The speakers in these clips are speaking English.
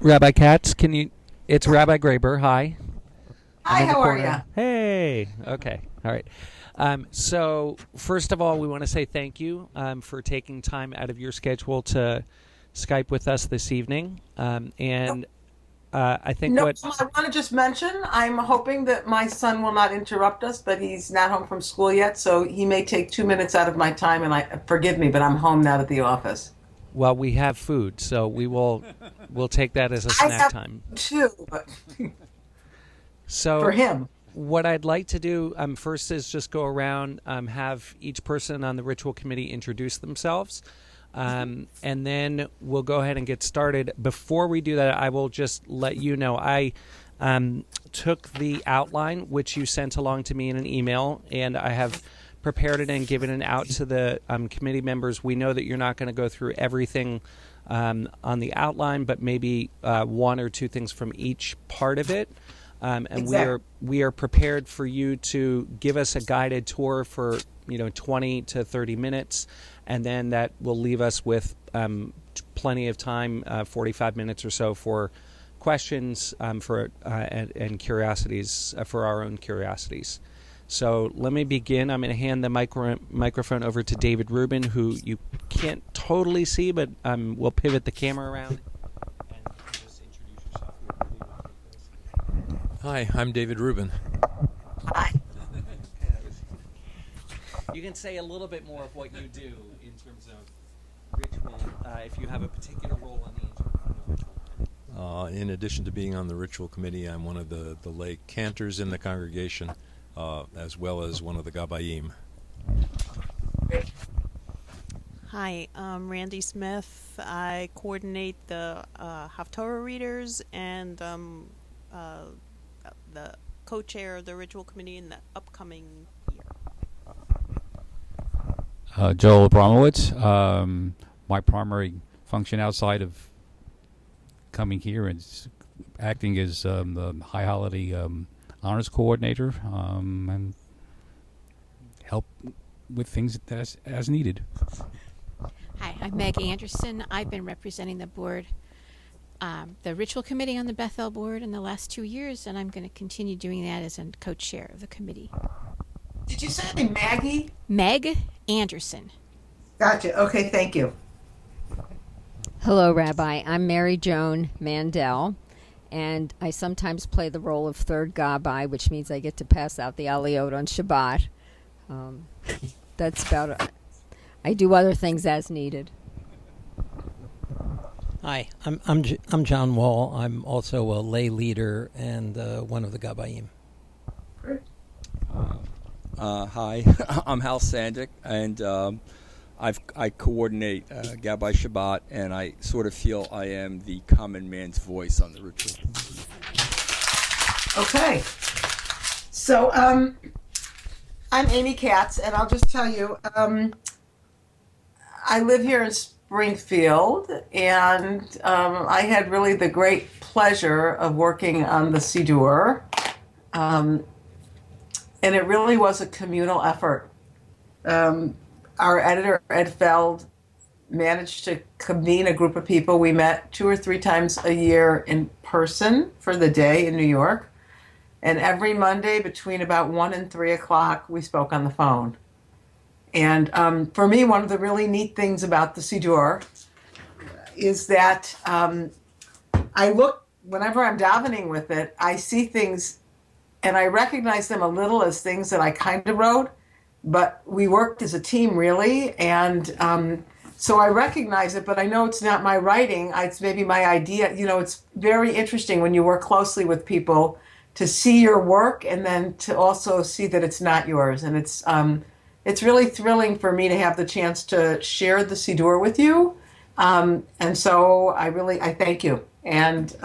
RabbiKatz, can you? It's Rabbi Graber. Hi. I'm Hi, in the how are corner. you? Hey. Okay. All right. So first of all, we want to say thank you for taking time out of your schedule to Skype with us this evening. And I think No, what I want to just mention I'm hoping that my son will not interrupt us, but he's not home from school yet, so he may take 2 minutes out of my time. And I forgive me, but I'm home now at the office. well we have food, so we'll take that as a I snack have time. two, but for So him. what I'd like to do first is just go around, have each person on the ritual committee introduce themselves, and then we'll go ahead and get started. Before we do that, I will just let you know I took the outline, which you sent along to me in an email, and I have prepared it and given it out to the committee members. We know that you're not going to go through everything on the outline, but maybe one or two things from each part of it. And Exactly. we are prepared for you to give us a guided tour for 20 to 30 minutes, and then that will leave us with plenty of time, 45 minutes or so, for questions and curiosities, for our own curiosities. So let me begin. I'm going to hand the microphone over to David Rubin, who you can't totally see, but we'll pivot the camera around. And you can just introduce yourself. Hi, I'm David Rubin. Hi. You can say a little bit more of what you do in terms of ritual, if you have a particular role on the ritual. In addition to being on the ritual committee, I'm one of the lay cantors in the congregation, as well as one of the Gabbayim. Hi, I'm Randy Smith. I coordinate the Haftorah readers and the co-chair of the ritual committee in the upcoming year. Joel Abramowitz. My primary function outside of coming here is acting as the High Holiday Honors Coordinator and help with things as needed. Hi, I'm Maggie Anderson. I've been representing the board, the ritual committee on the Bethel board in the last 2 years, and I'm going to continue doing that as a co-chair of the committee. Did you say Maggie? Meg Anderson. Gotcha. Okay, thank you. Hello, Rabbi. I'm Mary Joan Mandel, and I sometimes play the role of third Gabbai, which means I get to pass out the aliyot on Shabbat. That's about it. I do other things as needed. Hi, I'm John Wall. I'm also a lay leader and one of the Gabbayim. Hi, I'm Hal Sandick, and I coordinate Gabbai Shabbat, and I sort of feel I am the common man's voice on the ritual. Okay. So, I'm Amy Katz, and I'll just tell you, I live here in Springfield, and I had really the great pleasure of working on the Siddur, and it really was a communal effort. Our editor, Ed Feld, managed to convene a group of people. We met 2 or 3 times a year in person for the day in New York. And every Monday between about 1 and 3 o'clock, we spoke on the phone. And for me, one of the really neat things about the Siddur is that I look, whenever I'm davening with it, I see things and I recognize them a little as things that I kind of wrote, but we worked as a team really. And so I recognize it, but I know it's not my writing. It's maybe my idea. It's very interesting when you work closely with people to see your work and then to also see that it's not yours. And it's really thrilling for me to have the chance to share the Siddur with you. And so I thank you. And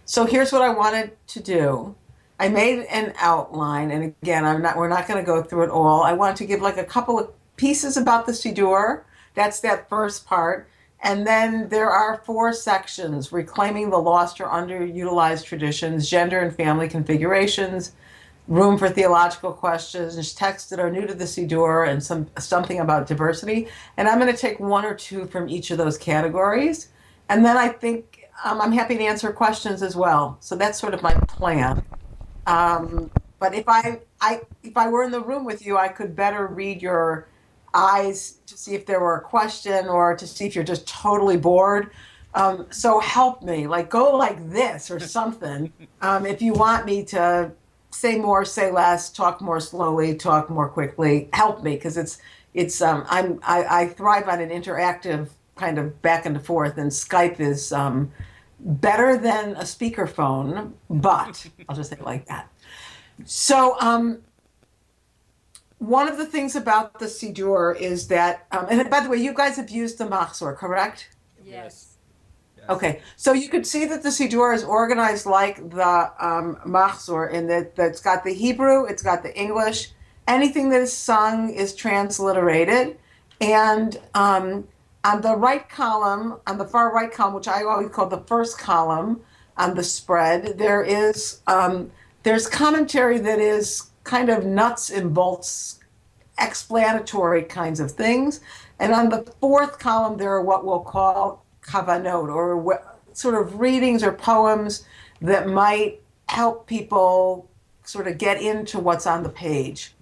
so here's what I wanted to do. I made an outline, and again, we're not going to go through it all. I want to give like a couple of pieces about the Siddur. That's that first part. And then there are 4 sections: reclaiming the lost or underutilized traditions, gender and family configurations, room for theological questions, texts that are new to the Siddur, and something about diversity. And I'm going to take 1 or 2 from each of those categories. And then I think I'm happy to answer questions as well. So that's sort of my plan. But if I were in the room with you, I could better read your eyes to see if there were a question or to see if you're just totally bored. So help me, like go like this or something. If you want me to say more, say less, talk more slowly, talk more quickly, help me, because I thrive on an interactive kind of back and forth, and Skype is better than a speakerphone, but I'll just say it like that. So one of the things about the Siddur is that, and by the way, you guys have used the Machzor, correct? Yes. Okay, so you could see that the Siddur is organized like the Machzor in that it's got the Hebrew, it's got the English, anything that is sung is transliterated, and on the right column, on the far right column, which I always call the first column on the spread, there's commentary that is kind of nuts and bolts, explanatory kinds of things, and on the fourth column there are what we'll call kavanot, or sort of readings or poems that might help people sort of get into what's on the page.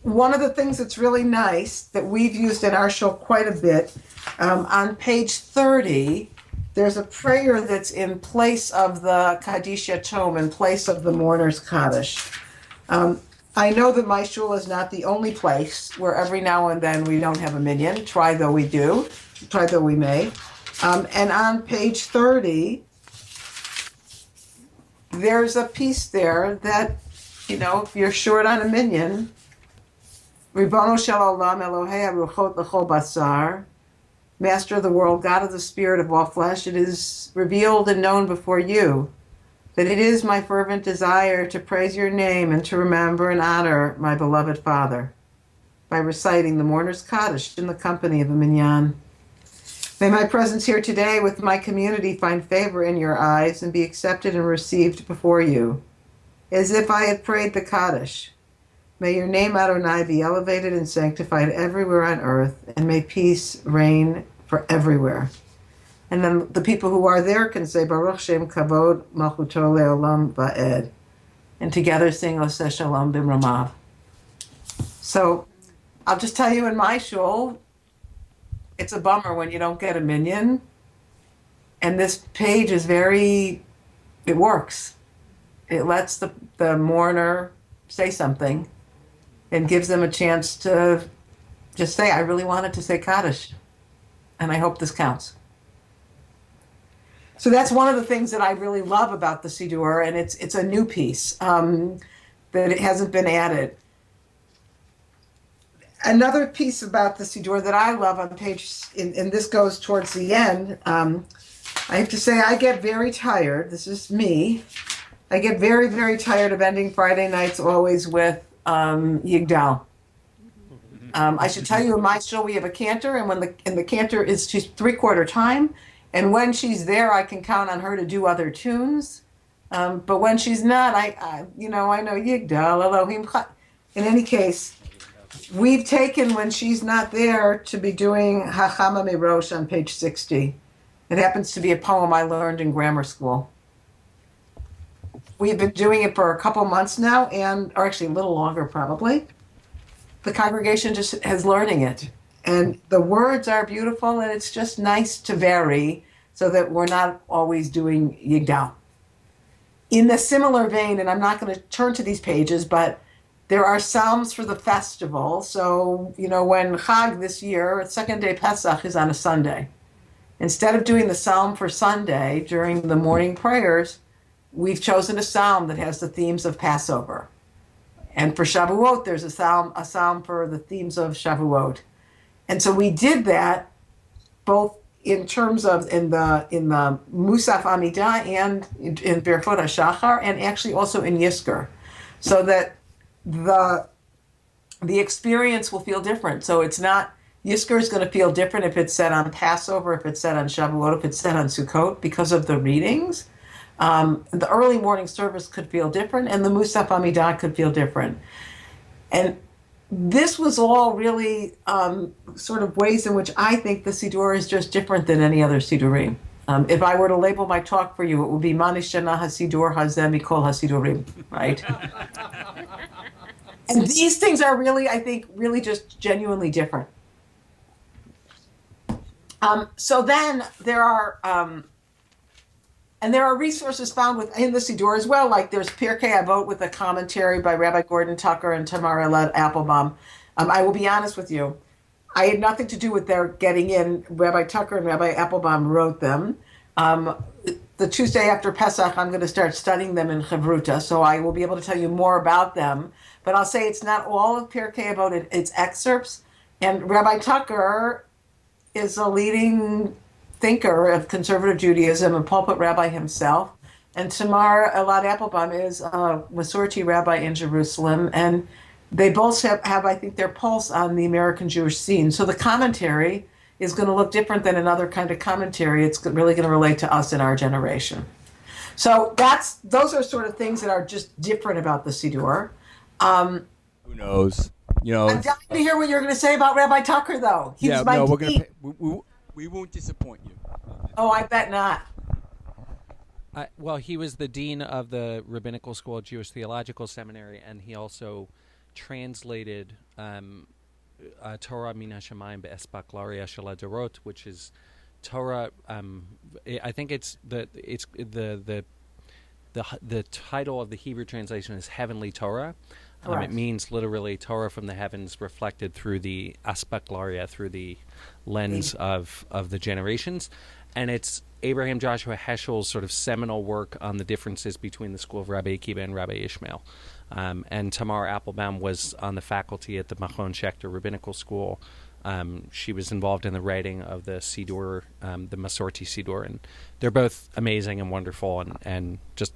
One of the things that's really nice that we've used in our show quite a bit, on page 30, there's a prayer that's in place of the Kaddish Yatom, in place of the mourner's Kaddish. I know that my shul is not the only place where every now and then we don't have a minyan, try though we may. And on page 30, there's a piece there that, if you're short on a minyan, Ribono shel olam Elohei haruchot l'chol basar, Master of the world, God of the spirit of all flesh, it is revealed and known before you that it is my fervent desire to praise your name and to remember and honor my beloved Father by reciting the mourner's Kaddish in the company of a minyan. May my presence here today with my community find favor in your eyes and be accepted and received before you, as if I had prayed the Kaddish. May your name, Adonai, be elevated and sanctified everywhere on earth, and may peace reign for everywhere. And then the people who are there can say, Baruch Shem Kavod Malchuto Leolam Va'ed, and together sing Oseh Shalom B'Ramav. So I'll just tell you, in my shul, it's a bummer when you don't get a minyan. And this page is it works. It lets the mourner say something and gives them a chance to just say, I really wanted to say Kaddish, and I hope this counts. So that's one of the things that I really love about the Siddur, and it's a new piece that it hasn't been added. Another piece about the Siddur that I love on page, and this goes towards the end, I have to say I get very tired, this is me, I get very, very tired of ending Friday nights always with Yigdal. I should tell you, in my show we have a cantor, and the cantor is she's 3/4 time, and when she's there I can count on her to do other tunes. But when she's not, I know Yigdal Elohim. In any case, we've taken, when she's not there, to be doing Hachama Mirosh on page 60. It happens to be a poem I learned in grammar school. We've been doing it for a couple months now, or actually a little longer probably. The congregation just is learning it. And the words are beautiful, and it's just nice to vary so that we're not always doing Yigdal. In the similar vein, and I'm not going to turn to these pages, but there are psalms for the festival. So, when Chag this year, second day Pesach is on a Sunday. Instead of doing the psalm for Sunday during the morning prayers, we've chosen a psalm that has the themes of Passover. And for Shavuot, there's a psalm for the themes of Shavuot. And so we did that both in terms of in the Musaf Amidah and in Birchot HaShachar, and actually also in Yizkor, so that the experience will feel different. So it's not, Yizkor is going to feel different if it's said on Passover, if it's said on Shavuot, if it's said on Sukkot, because of the readings. The early morning service could feel different, and the Musaf Amidah could feel different. And this was all really sort of ways in which I think the Siddur is just different than any other Siddurim. If I were to label my talk for you, it would be Manishana HaSiddur Hazeh Mikol HaSiddurim, right? And these things are really, I think, really just genuinely different. So then there are, and there are resources found within the Siddur as well, like there's Pirkei Avot with a commentary by Rabbi Gordon Tucker and Tamara Applebaum. I will be honest with you, I had nothing to do with their getting in. Rabbi Tucker and Rabbi Applebaum wrote them. The Tuesday after Pesach, I'm going to start studying them in Chavruta, so I will be able to tell you more about them. But I'll say it's not all of Pirkei Avot, it's excerpts. And Rabbi Tucker is a leading thinker of conservative Judaism, a pulpit rabbi himself. And Tamar Elad Applebaum is a Masorti rabbi in Jerusalem. And they both have, I think, their pulse on the American Jewish scene. So the commentary is going to look different than another kind of commentary. It's really going to relate to us in our generation. So those are sort of things that are just different about the Siddur. Who knows? You know, I'm dying to hear what you're going to say about Rabbi Tucker, though. He was my no, dean. we won't disappoint you. Oh, I bet not. Well, he was the dean of the Rabbinical School of Jewish Theological Seminary, and he also translated Torah Min HaShamayim Be'esbaklaria Shel HaDorot, which is Torah. I think it's the title of the Hebrew translation is Heavenly Torah. It means literally Torah from the heavens reflected through the aspaklaria, through the lens of the generations. And it's Abraham Joshua Heschel's sort of seminal work on the differences between the school of Rabbi Akiva and Rabbi Ishmael. And Tamar Applebaum was on the faculty at the Machon Schechter Rabbinical School. She was involved in the writing of the Siddur, the Masorti Siddur, and they're both amazing and wonderful, and just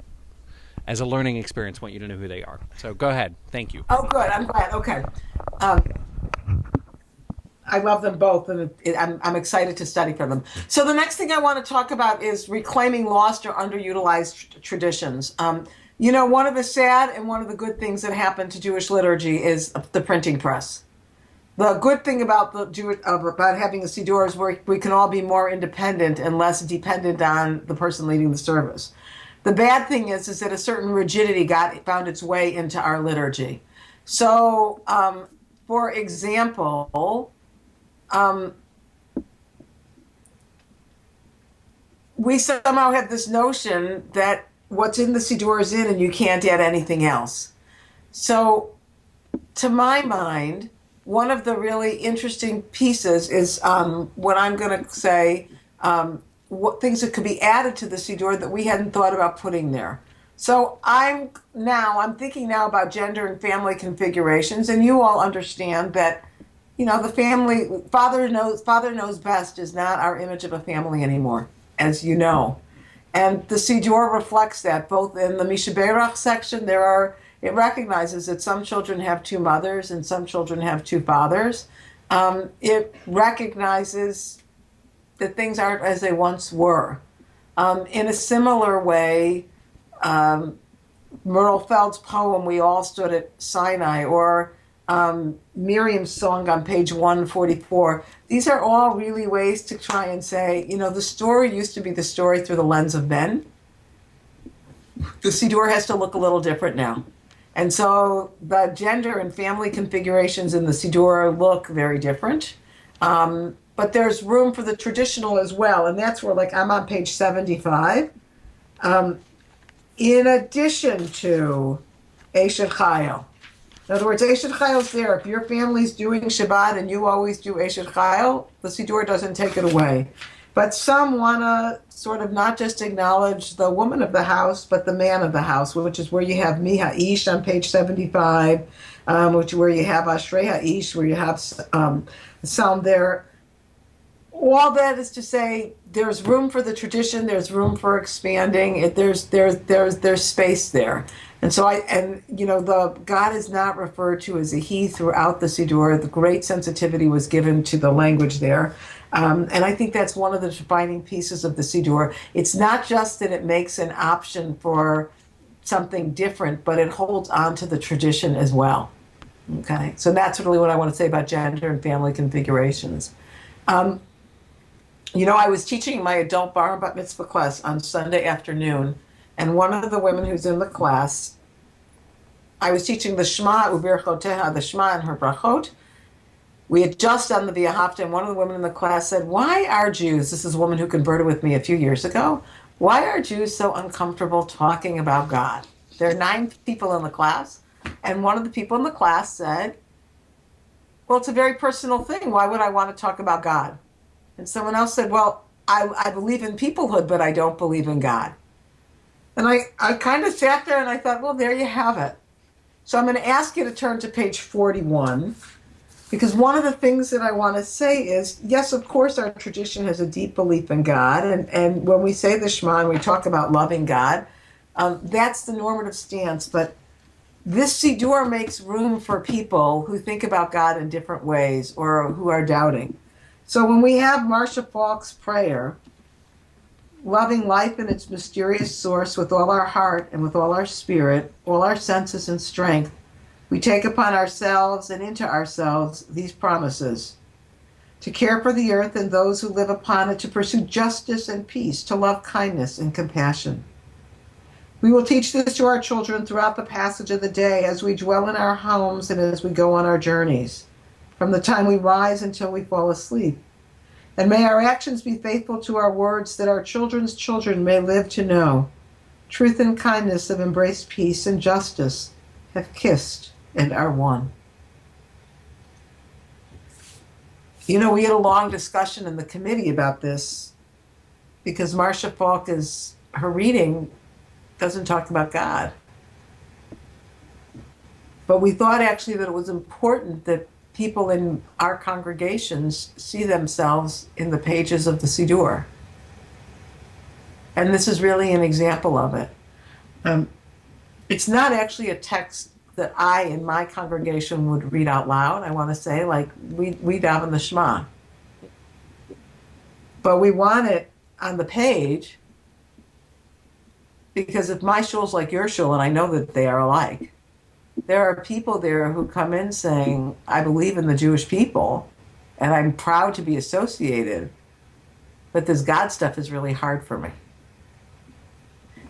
as a learning experience, want you to know who they are. So go ahead. Thank you. Oh, good. I'm glad. Okay. I love them both, and I'm excited to study for them. So the next thing I want to talk about is reclaiming lost or underutilized traditions. One of the sad and one of the good things that happened to Jewish liturgy is the printing press. The good thing about about having a Siddur is we can all be more independent and less dependent on the person leading the service. The bad thing is that a certain rigidity found its way into our liturgy. So, for example, we somehow have this notion that what's in the Siddur is in and you can't add anything else. So, to my mind, one of the really interesting pieces is what I'm going to say, what things that could be added to the Siddur that we hadn't thought about putting there. So I'm thinking now about gender and family configurations, and you all understand that, the family, father knows best is not our image of a family anymore, as you know. And the Siddur reflects that, both in the Mishaberach section, it recognizes that some children have two mothers and some children have two fathers. It recognizes that things aren't as they once were. In a similar way, Myrtle Feld's poem, We All Stood at Sinai, or Miriam's song on page 144, these are all really ways to try and say, the story used to be the story through the lens of men. The Siddur has to look a little different now. And so the gender and family configurations in the Siddur look very different. But there's room for the traditional as well, and that's where, I'm on page 75. In addition to Eshet Chayil. In other words, Eshet Chayil's there. If your family's doing Shabbat and you always do Eshet Chayil, the Siddur doesn't take it away. But some want to sort of not just acknowledge the woman of the house, but the man of the house, which is where you have Mi Ha'ish on page 75, where you have Ashrei Ha'ish, where you have some there. All that is to say, there's room for the tradition. There's room for expanding. There's space there, and so the God is not referred to as a he throughout the Siddur. The great sensitivity was given to the language there, and I think that's one of the defining pieces of the Siddur. It's not just that it makes an option for something different, but it holds on to the tradition as well. Okay, so that's really what I want to say about gender and family configurations. I was teaching my adult bar and bat mitzvah class on Sunday afternoon, and one of the women who's in the class, I was teaching the Shema, Ubirchoteha, the Shema and her brachot. We had just done the V'ahavta, and one of the women in the class said, why are Jews, this is a woman who converted with me a few years ago, why are Jews so uncomfortable talking about God? There are 9 people in the class, and one of the people in the class said, well, it's a very personal thing. Why would I want to talk about God? And someone else said, well, I believe in peoplehood, but I don't believe in God. And I kind of sat there and I thought, well, there you have it. So I'm going to ask you to turn to page 41, because one of the things that I want to say is, yes, of course, our tradition has a deep belief in God. And when we say the Shema and we talk about loving God, that's the normative stance. But this Siddur makes room for people who think about God in different ways or who are doubting. So when we have Marcia Falk's prayer, loving life in its mysterious source with all our heart and with all our spirit, all our senses and strength, we take upon ourselves and into ourselves these promises: to care for the earth and those who live upon it, to pursue justice and peace, to love kindness and compassion. We will teach this to our children throughout the passage of the day as we dwell in our homes and as we go on our journeys, from the time we rise until we fall asleep. And may our actions be faithful to our words, that our children's children may live to know. Truth and kindness have embraced peace, and justice have kissed and are one. We had a long discussion in the committee about this, because Marcia Falk her reading doesn't talk about God. But we thought actually that it was important that people in our congregations see themselves in the pages of the Siddur. And this is really an example of it. It's not actually a text that I, in my congregation, would read out loud. I want to say, like, we daven the Shema. But we want it on the page, because if my shul's like your shul, and I know that they are alike, there are people there who come in saying, I believe in the Jewish people, and I'm proud to be associated, but this God stuff is really hard for me.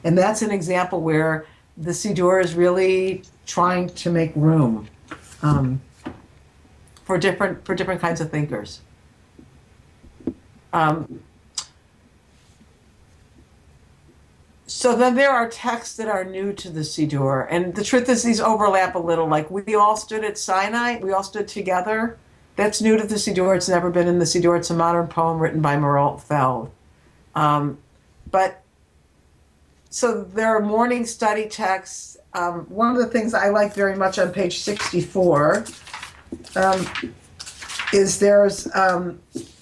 And that's an example where the Siddur is really trying to make room for different kinds of thinkers. So then there are texts that are new to the Siddur. And the truth is, these overlap a little. Like, we all stood at Sinai. We all stood together. That's new to the Siddur. It's never been in the Siddur. It's a modern poem written by Merle Feld. So there are morning study texts. One of the things I like very much on page 64 is there's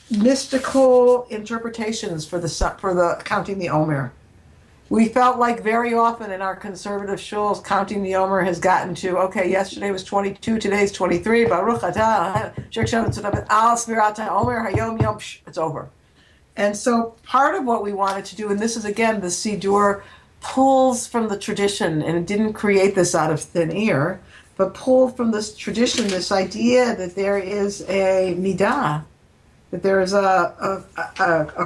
mystical interpretations for the counting the Omer. We felt like very often in our conservative shuls, counting the Omer has gotten to, okay, yesterday was 22, today's 23, Baruch atah, al svirata Omer, hayom yom, it's over. And so part of what we wanted to do, and this is again, the Siddur pulls from the tradition, and it didn't create this out of thin air, but pulled from this tradition, this idea that there is a midah, that there is a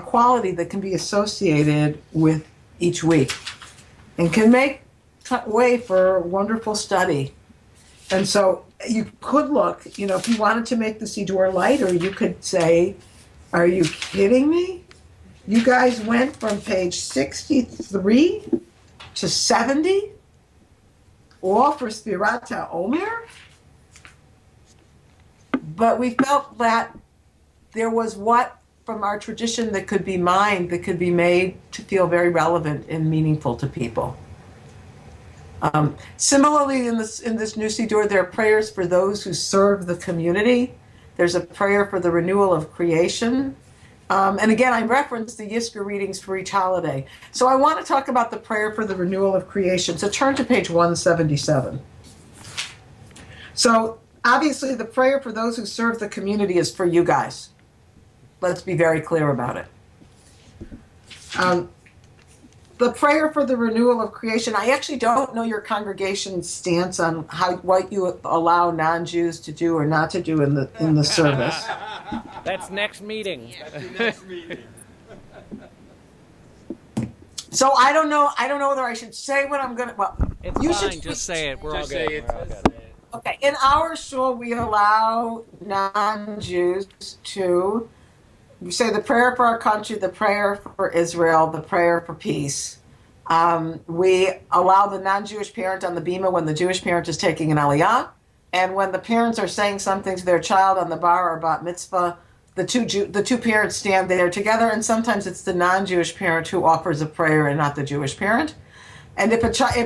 quality that can be associated with each week and can make way for wonderful study. And so you could look, if you wanted to make the Siddur lighter, you could say, are you kidding me? You guys went from page 63 to 70, all for Svirata Omer? But we felt that there was what from our tradition that could be mined, that could be made to feel very relevant and meaningful to people. Similarly, in this new Siddur, there are prayers for those who serve the community. There's a prayer for the renewal of creation. And again, I referenced the Yizkor readings for each holiday. So I want to talk about the prayer for the renewal of creation. So turn to page 177. So obviously the prayer for those who serve the community is for you guys. Let's be very clear about it. the prayer for the renewal of creation. I actually don't know your congregation's stance on what you allow non-Jews to do or not to do in the service. That's next meeting. So I don't know whether I should say what I'm gonna. Well, It's you fine. should Just say it. We're all Just good. say it. We're all good. Okay, in our shul, we allow non-Jews to say the prayer for our country, the prayer for Israel, the prayer for peace. We allow the non-Jewish parent on the bima when the Jewish parent is taking an aliyah, and when the parents are saying something to their child on the bar or bat mitzvah, the two parents stand there together, and sometimes it's the non-Jewish parent who offers a prayer and not the Jewish parent. And if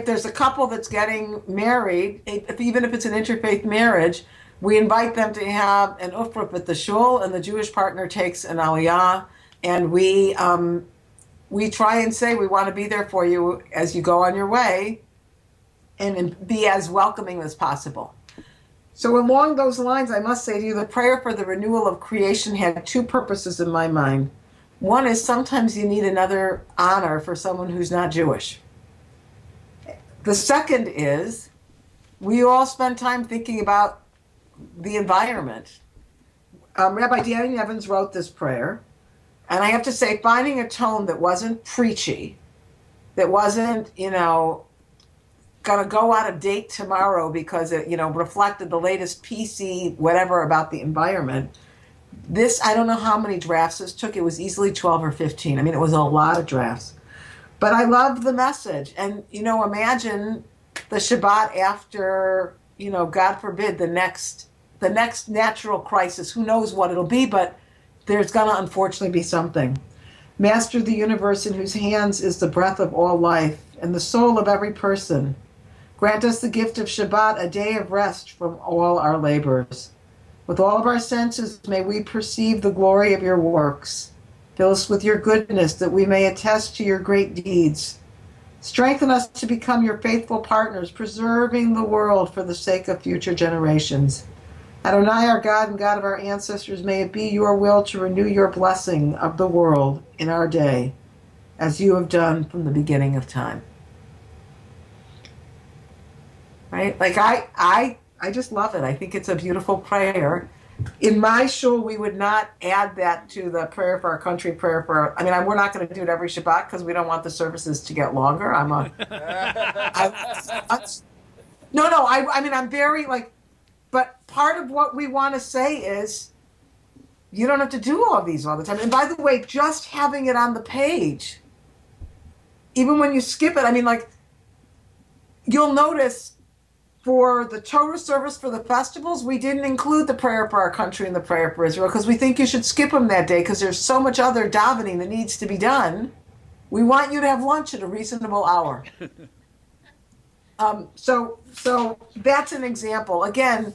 there's a couple that's getting married, even if it's an interfaith marriage, we invite them to have an ufrup at the shul, and the Jewish partner takes an aliyah, and we try and say we want to be there for you as you go on your way, and be as welcoming as possible. So along those lines, I must say to you, the prayer for the renewal of creation had two purposes in my mind. One is sometimes you need another honor for someone who's not Jewish. The second is we all spend time thinking about the environment. Rabbi Danny Evans wrote this prayer, and I have to say, finding a tone that wasn't preachy, that wasn't, going to go out of date tomorrow because it, reflected the latest PC whatever about the environment. This, I don't know how many drafts this took. It was easily 12 or 15. I mean, it was a lot of drafts. But I love the message. And, imagine the Shabbat after, God forbid, the next natural crisis. Who knows what it'll be, but there's going to unfortunately be something. Master of the universe, in whose hands is the breath of all life and the soul of every person, grant us the gift of Shabbat, a day of rest from all our labors. With all of our senses, may we perceive the glory of your works. Fill us with your goodness, that we may attest to your great deeds. Strengthen us to become your faithful partners, preserving the world for the sake of future generations. Adonai, our God and God of our ancestors, may it be your will to renew your blessing of the world in our day, as you have done from the beginning of time. Right? Like I just love it. I think it's a beautiful prayer. In my shul, we would not add that to the prayer for our country, prayer for we're not going to do it every Shabbat because we don't want the services to get longer. I'm very but part of what we want to say is you don't have to do all of these all the time. And by the way, just having it on the page, even when you skip it, you'll notice for the Torah service for the festivals, we didn't include the prayer for our country and the prayer for Israel because we think you should skip them that day because there's so much other davening that needs to be done. We want you to have lunch at a reasonable hour. So that's an example. Again,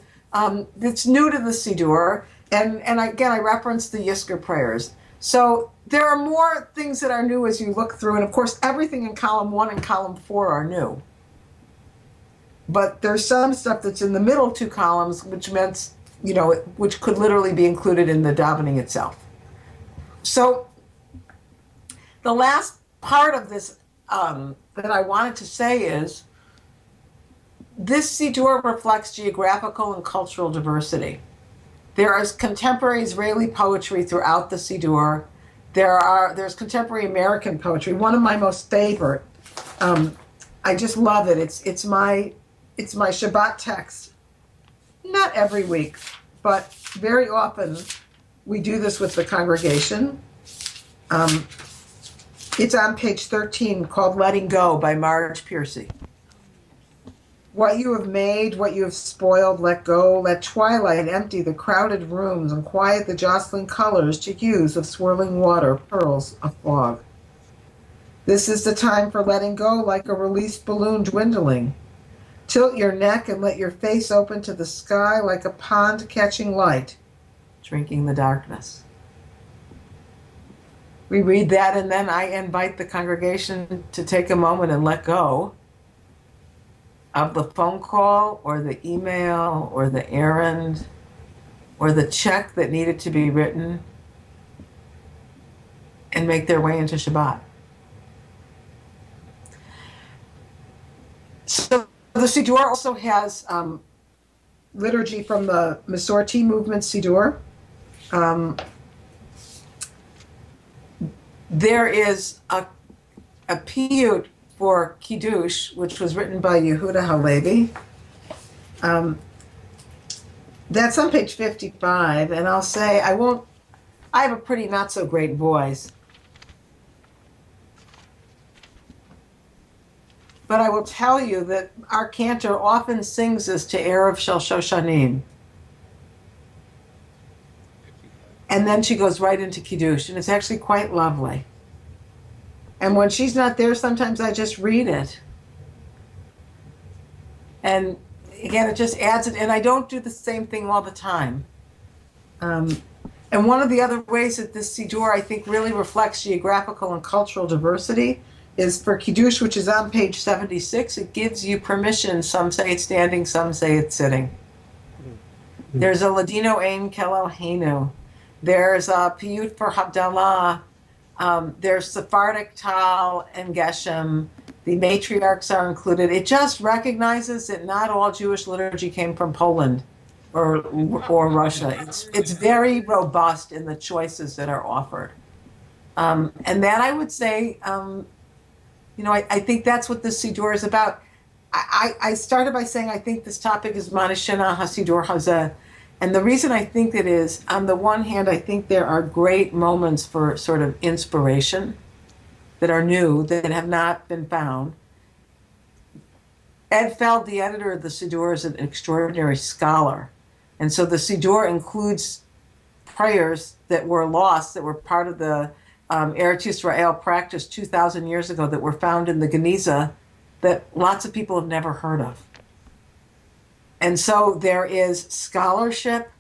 it's new to the Siddur, and again, I referenced the Yizkor prayers. So there are more things that are new as you look through, and of course, everything in column 1 and column 4 are new. But there's some stuff that's in the middle two columns, which meant, which could literally be included in the davening itself. So the last part of this that I wanted to say is, this Siddur reflects geographical and cultural diversity. There is contemporary Israeli poetry throughout the Siddur. There's contemporary American poetry. One of my most favorite. I just love it. It's my Shabbat text. Not every week, but very often we do this with the congregation. It's on page 13, called Letting Go by Marge Piercy. What you have made, what you have spoiled, let go. Let twilight empty the crowded rooms and quiet the jostling colors to hues of swirling water, pearls of fog. This is the time for letting go, like a released balloon dwindling. Tilt your neck and let your face open to the sky like a pond catching light, drinking the darkness. We read that, and then I invite the congregation to take a moment and let go of the phone call or the email or the errand or the check that needed to be written, and make their way into Shabbat. the Siddur also has liturgy from the Masorti movement Siddur. There is a piyut for Kiddush, which was written by Yehuda Halevi. That's on page 55, and I'll say I have a pretty not so great voice. But I will tell you that our cantor often sings this to Erev Shel Shoshanim. And then she goes right into Kiddush, and it's actually quite lovely. And when she's not there, sometimes I just read it. And again, it just adds it, and I don't do the same thing all the time. And one of the other ways that this Siddur, I think, really reflects geographical and cultural diversity is for Kiddush, which is on page 76. It gives you permission. Some say it's standing, some say it's sitting. There's a Ladino Ein Kelel Heinu. There's a piyut for Havdalah. There's Sephardic Tal and Geshem. The matriarchs are included. It just recognizes that not all Jewish liturgy came from Poland or Russia. It's very robust in the choices that are offered. And that I would say, I think that's what this Siddur is about. I started by saying I think this topic is Manishena HaSiddur Hazeh. And the reason I think it is, on the one hand, I think there are great moments for sort of inspiration that are new, that have not been found. Ed Feld, the editor of the Siddur, is an extraordinary scholar. And so the Siddur includes prayers that were lost, that were part of the Eretz Yisrael practice 2,000 years ago, that were found in the Geniza, that lots of people have never heard of. And so there is scholarship.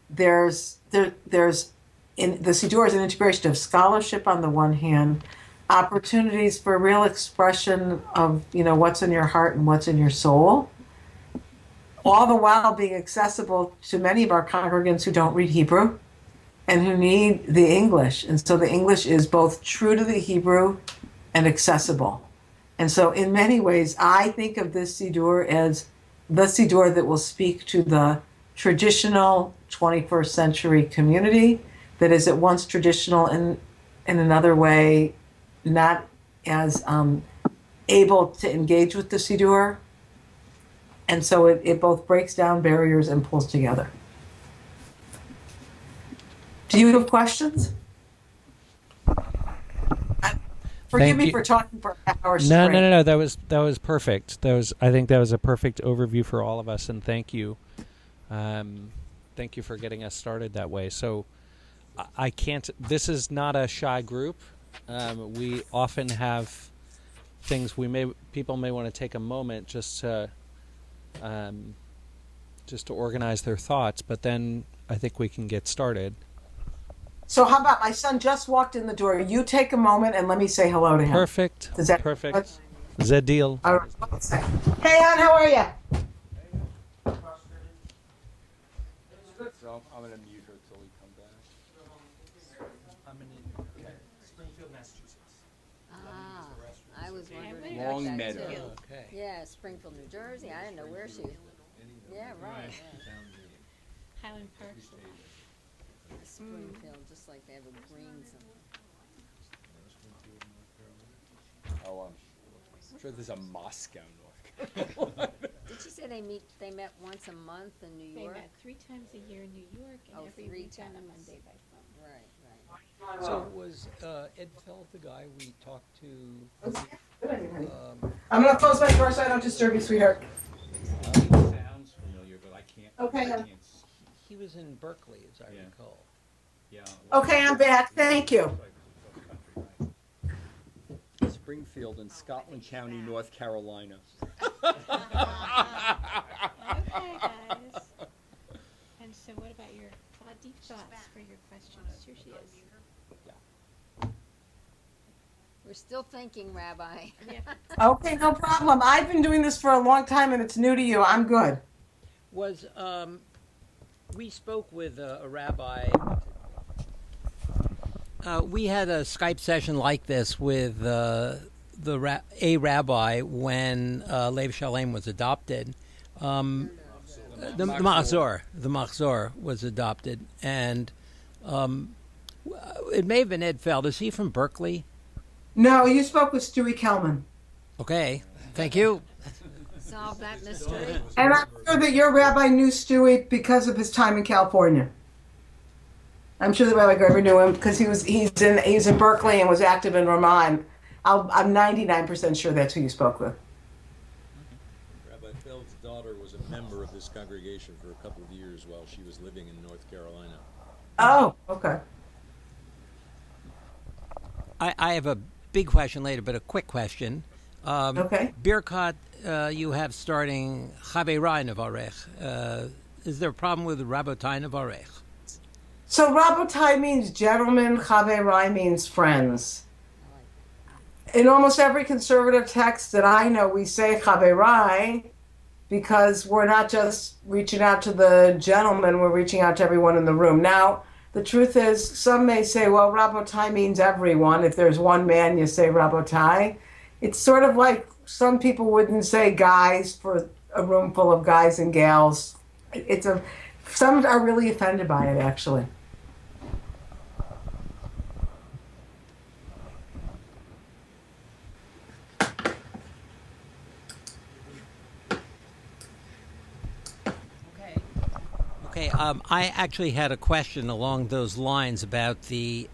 There's in the Siddur is an integration of scholarship on the one hand, opportunities for real expression of what's in your heart and what's in your soul, all the while being accessible to many of our congregants who don't read Hebrew and who need the English. And so the English is both true to the Hebrew and accessible. And so in many ways, I think of this Siddur as the Siddur that will speak to the traditional 21st century community that is at once traditional and in another way not as able to engage with the Siddur. And so it both breaks down barriers and pulls together. Do you have questions? Forgive me for talking for hours straight. No. That was perfect. I think that was a perfect overview for all of us, and thank you. Thank you for getting us started that way. So I can't. This is not a shy group. We often have things. People may want to take a moment just to organize their thoughts, but then I think we can get started. So how about my son just walked in the door. You take a moment and let me say hello to him. Perfect. Is that perfect? Is that deal? All right. Hey, Ann, how are you? So I'm going to mute her till we come back. I'm in Springfield, Massachusetts. I was wondering. Long about that Meadow. too. Okay. Yeah, Springfield, New Jersey. I didn't know where she. Yeah, right. Highland Park. Springfield, just like they have a green something. Oh, I'm sure there's a Moscow, North Carolina. Did she say they met once a month in New They York? met 3 times a year in New York and Oh, every 3 week on a times. Monday by phone. Right. So was Ed Feld the guy we talked to? I'm going to close my door so I don't disturb you, sweetheart. Sounds familiar, but I can't. Okay. I can't he was in Berkeley, as I recall. Yeah. Okay, I'm back. Thank you. Springfield in Scotland County, North Carolina. Okay, guys. And so what about your deep thoughts for your questions? Here she is. We're still thinking, Rabbi. Yeah. Okay, no problem. I've been doing this for a long time and it's new to you. I'm good. Was we spoke with a rabbi. We had a Skype session like this with a rabbi when Lev Shalem was adopted. The Machzor was adopted, and it may have been Ed Feld. Is he from Berkeley? No, you spoke with Stewie Kelman. Okay, thank you. Solve that mystery. And I'm sure that your rabbi knew Stewie because of his time in California. I'm sure the Rabbi Gerber knew him because he's in Berkeley and was active in Ramon. I'm 99% sure that's who you spoke with. Rabbi Feld's daughter was a member of this congregation for a couple of years while she was living in North Carolina. Oh, okay. I have a big question later, but a quick question. Okay. Birkat, you have starting Chaverai Nevarech. Is there a problem with Rabotai Nevarech? So Rabotai means gentlemen, Chaverai means friends. In almost every conservative text that I know, we say Chaverai because we're not just reaching out to the gentleman, we're reaching out to everyone in the room. Now, the truth is, some may say, well, Rabotai means everyone. If there's one man, you say Rabotai. It's sort of like some people wouldn't say guys for a room full of guys and gals. Some are really offended by it, actually. Okay, I actually had a question along those lines about the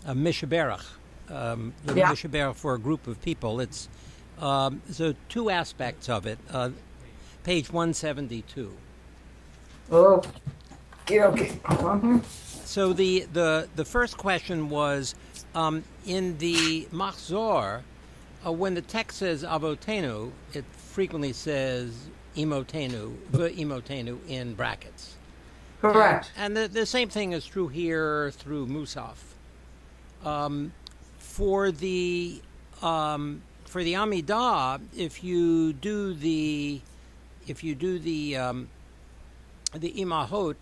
Mishaberach, Mishaberach for a group of people. It's so two aspects of it. Page 172. Oh, okay. So the first question was in the Machzor, when the text says Avotenu, it frequently says Imotenu, Ve'imotenu in brackets. Correct. And the same thing is true here through Musaf. For the Amidah, if you do the Imahot,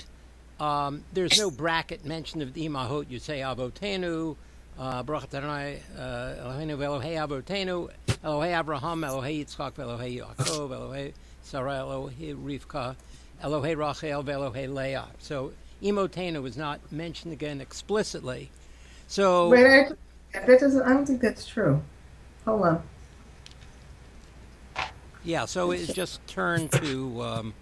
there's no bracket mention of the Imahot. You say Avotenu, Baruch Adonai Eloheinu ve'Elohei Avotenu, Elohei Abraham, Elohei Yitzchak, Elohei Yaakov, Elohei Sarah, Elohei Rivka, Elohei Rachel, Elohei Leah. So Imotenu is not mentioned again explicitly. So Wait, I don't think that's true. Hold on. Yeah, so it just turned to.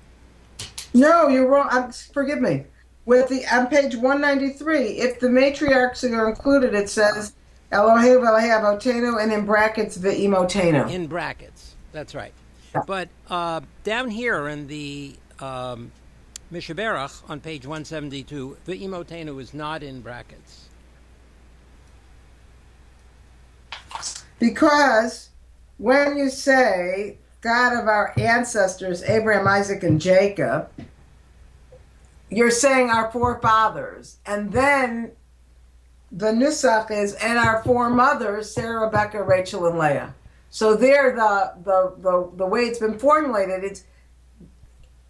No, you're wrong. Forgive me. On page 193, if the matriarchs are included, it says Elohei v'Elohei Avotenu, and in brackets Ve'imotenu. In brackets, that's right. But down here in the Mishaberach on page 172, Ve'imotenu is not in brackets. Because when you say God of our ancestors, Abraham, Isaac, and Jacob, you're saying our forefathers. And then the Nusach is, and our four mothers, Sarah, Rebecca, Rachel, and Leah. So there, the way it's been formulated, it's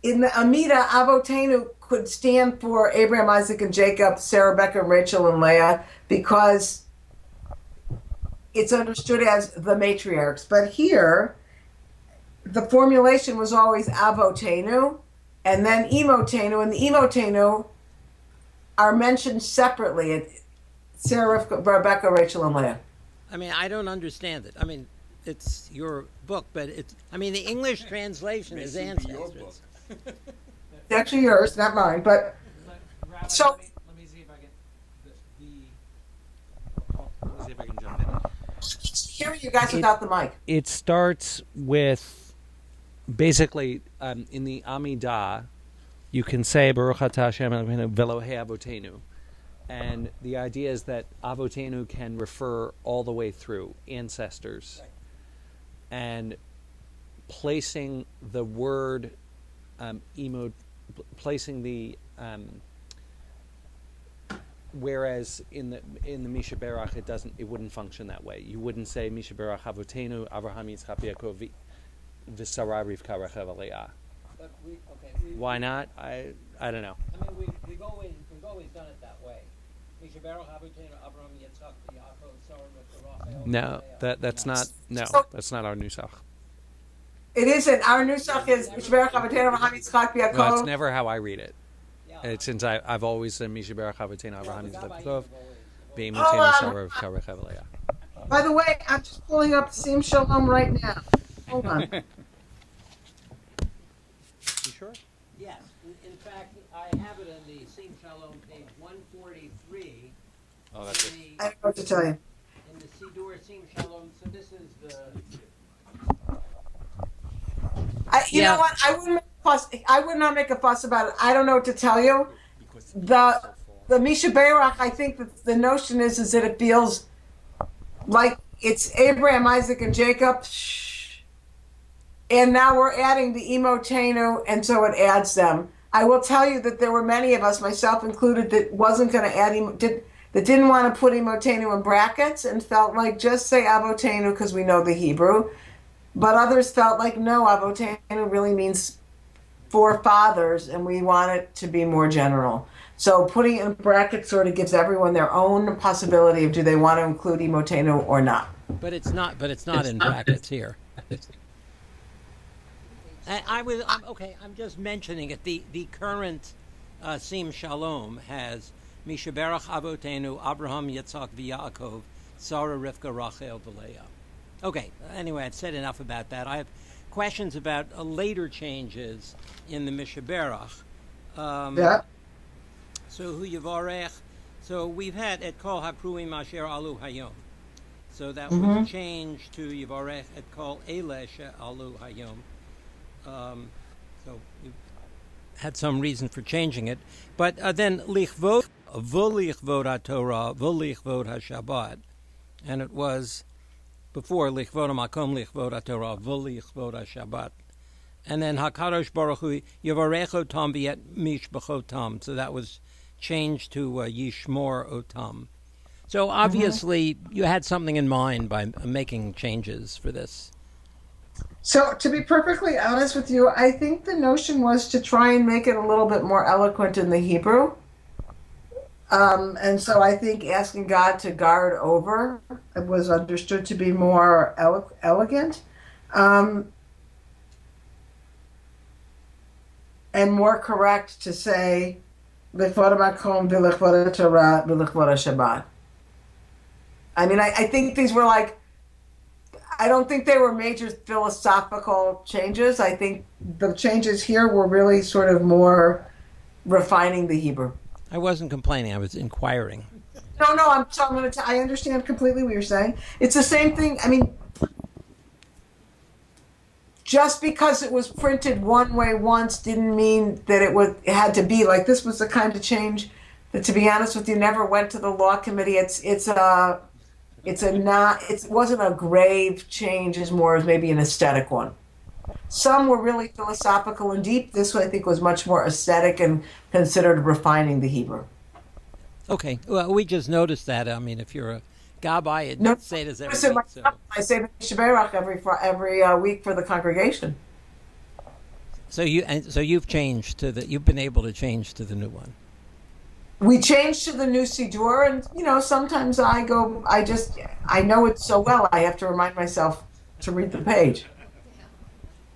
in the Amida, Avotenu could stand for Abraham, Isaac, and Jacob, Sarah, Rebecca, Rachel, and Leah, because it's understood as the matriarchs. But here, the formulation was always Avotenu, and then Imotenu, and the Imotenu are mentioned separately. Sarah, Rebecca, Rachel, and Leah. I mean, I don't understand it. I mean, it's your book, but the English translation is ancestors. It's actually yours, not mine. But Rabbi, so let me see if I can. Let me see if I can jump in. hear you guys without the mic. It starts with basically in the Amidah, you can say Baruch Atah Hashem Eloheinu Ve'Elohei Avotenu, and the idea is that Avotenu can refer all the way through ancestors, and placing the word placing the whereas in the Mishaberach it wouldn't function that way. You wouldn't say Mishaberach Avotenu Avraham Yitzchak Yaakov V'Sarah Rivka Rachel Leah. Why not? I don't know. I mean, we've always done it that way. Mishaberach Avotenu Avraham Yitzchak Yaakov Sarah Rivka Rachel No, that's not. No, So- that's not our nusach. It isn't. Our nusach is Mishberach Avotenu Avraham Yitzchak Well, it's Yaakov. never how I read it. Since I've always said Mishaberach Avotenu Avraham Yitzchak Beimutenu Sarav Karech Avaleah. By the way, I'm just pulling up Sim Shalom right now. Hold on. You sure? Yes. In fact, I have it on the Sim Shalom page 143. Oh, that's it. I don't know what to tell you. In the Siddur Sim Shalom. So this is the. You know what? I would not make a fuss about it. I don't know what to tell you. The Misha Berach, I think that the notion is that it feels like it's Abraham, Isaac, and Jacob. And now we're adding the Imotenu, and so it adds them. I will tell you that there were many of us, myself included, that wasn't going to add that didn't want to put Imotenu in brackets and felt like just say Avotenu because we know the Hebrew. But others felt like no, Avotenu really means forefathers, and we want it to be more general. So putting it in brackets sort of gives everyone their own possibility of do they want to include Imotenu or not. But it's not in brackets here. I'm just mentioning it. The current Sim Shalom has Mishaberach Avotenu, Abraham, Yitzchak, V'Yaakov, Sarah, Rivka, Rachel, Leah. Okay. Anyway, I've said enough about that. I have questions about later changes in the Mishaberach. Yeah. So Hu Yivarech. So we've had et kol hapruim asher alu hayom. So that was changed to Yivarech et kol ele alu hayom. So you had some reason for changing it, but then lichvod v'lichvod haTorah v'lichvod haShabbat, and it was before lichvod hamakom lichvod haTorah v'lichvod haShabbat, and then Hakadosh Baruch Hu Yivarecho Tam v'yet mishbachot Tam. So that was changed to Yishmor Otam. So obviously you had something in mind by making changes for this. So to be perfectly honest with you, I think the notion was to try and make it a little bit more eloquent in the Hebrew. And so I think asking God to guard over was understood to be more elegant and more correct to say L'chvod hamakom v'l'chvod haTorah v'l'chvod haShabbat. I mean, I think these were like, I don't think they were major philosophical changes. I think the changes here were really sort of more refining the Hebrew. I wasn't complaining. I was inquiring. No. I understand completely what you're saying. It's the same thing. I mean, just because it was printed one way once didn't mean that it had to be like this. Was the kind of change that, to be honest with you, never went to the law committee. It wasn't a grave change as more as maybe an aesthetic one. Some were really philosophical and deep. This one I think was much more aesthetic and considered refining the Hebrew. Okay. Well, we just noticed that. I mean, if you're a Gabbai, it say this every week. So. I say the Sheberach every week for the congregation. So you've changed you've been able to change to the new one. We changed to the new Siddur, and sometimes I know it so well I have to remind myself to read the page.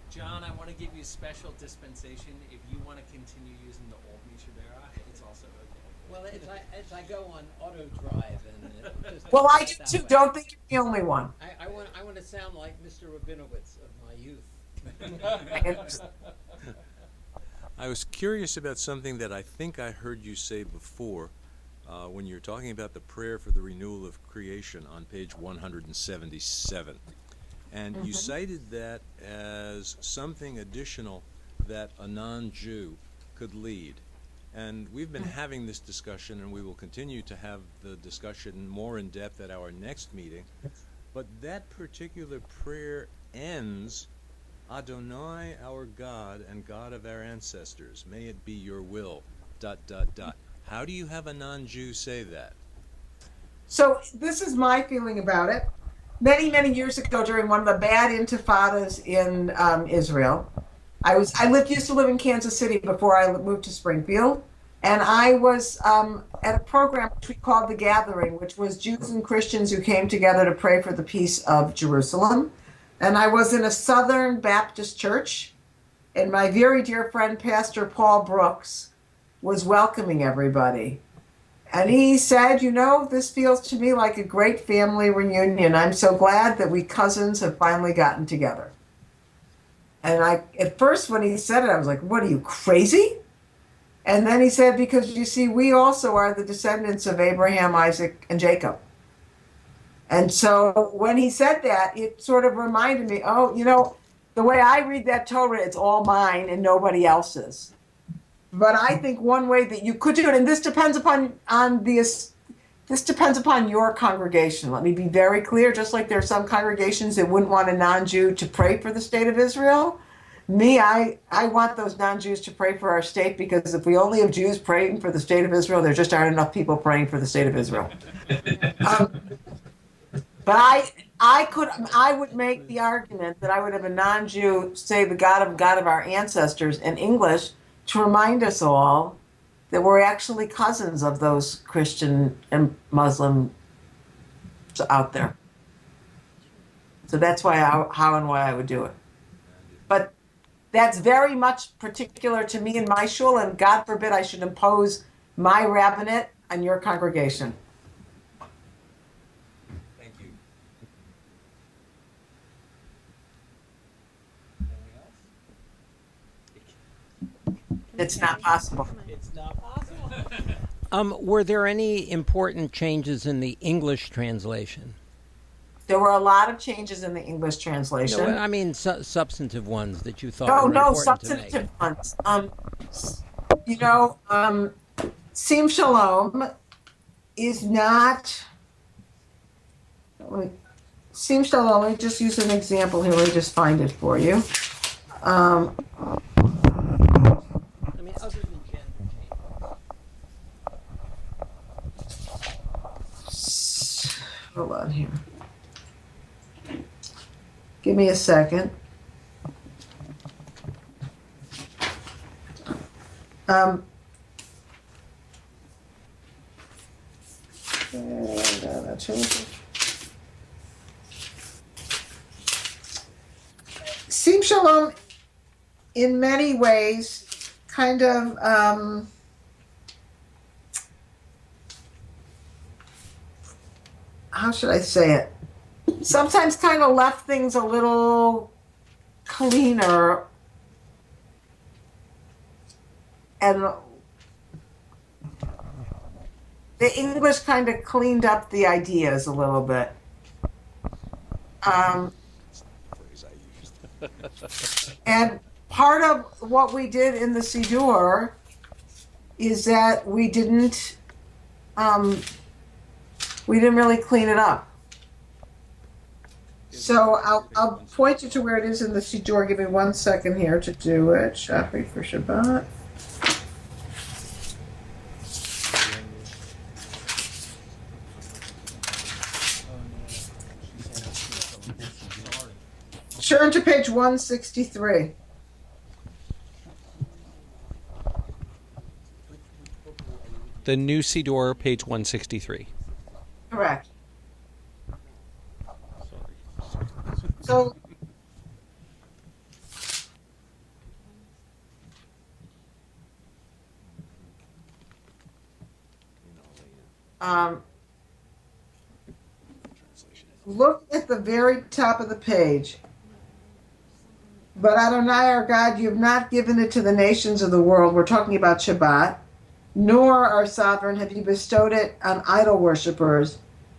John, I want to give you special dispensation. If you want to continue using the old Mishaberach, it's also okay. Well, as I go on auto drive, and well, I do too. Don't think you're the only one. I want to sound like Mr. Rabinowitz of my youth. I was curious about something that I think I heard you say before when you were talking about the prayer for the renewal of creation on page 177. And you cited that as something additional that a non-Jew could lead. And we've been having this discussion, and we will continue to have the discussion more in depth at our next meeting. But that particular prayer ends, Adonai, our God and God of our ancestors, may it be your will, ... How do you have a non-Jew say that? So this is my feeling about it. Many, many years ago, during one of the bad intifadas in Israel, I used to live in Kansas City before I moved to Springfield, And I was at a program which we called The Gathering, which was Jews and Christians who came together to pray for the peace of Jerusalem. And I was in a Southern Baptist church, and my very dear friend, Pastor Paul Brooks, was welcoming everybody. And he said, you know, this feels to me like a great family reunion. I'm so glad that we cousins have finally gotten together. And at first when he said it, I was like, what are you, crazy? And then he said, because you see, we also are the descendants of Abraham, Isaac, and Jacob. And so when he said that, it sort of reminded me, oh, you know, the way I read that Torah, it's all mine and nobody else's. But I think one way that you could do it, and this depends upon your congregation. Let me be very clear. Just like there are some congregations that wouldn't want a non-Jew to pray for the state of Israel, I want those non-Jews to pray for our state, because if we only have Jews praying for the state of Israel, there just aren't enough people praying for the state of Israel. But I would make the argument that I would have a non-Jew say the God of our ancestors in English to remind us all that we're actually cousins of those Christian and Muslims out there. So that's why how and why I would do it. But that's very much particular to me and my shul, and God forbid I should impose my rabbinate on your congregation. Thank you. It's not possible. It's not possible. Were there any important changes in the English translation? There were a lot of changes in the English translation. No, I mean substantive ones that you thought were No, important substantive ones. Sim Shalom is not. Sim Shalom. Let me just use an example here. Let me just find it for you. I mean, other than gender change. Hold on here. Give me a second. Sim Shalom, in many ways, kind of how should I say it? Sometimes kind of left things a little cleaner, and the English kind of cleaned up the ideas a little bit. And part of what we did in the Siddur is that we didn't really clean it up. So I'll point you to where it is in the Siddur. Give me 1 second here to do it. Shopping for Shabbat. Turn to page 163. The new Siddur, page 163. Correct. So look at the very top of the page. But Adonai our God, you have not given it to the nations of the world. We're talking about Shabbat. Nor, our sovereign, have you bestowed it on idol worshippers,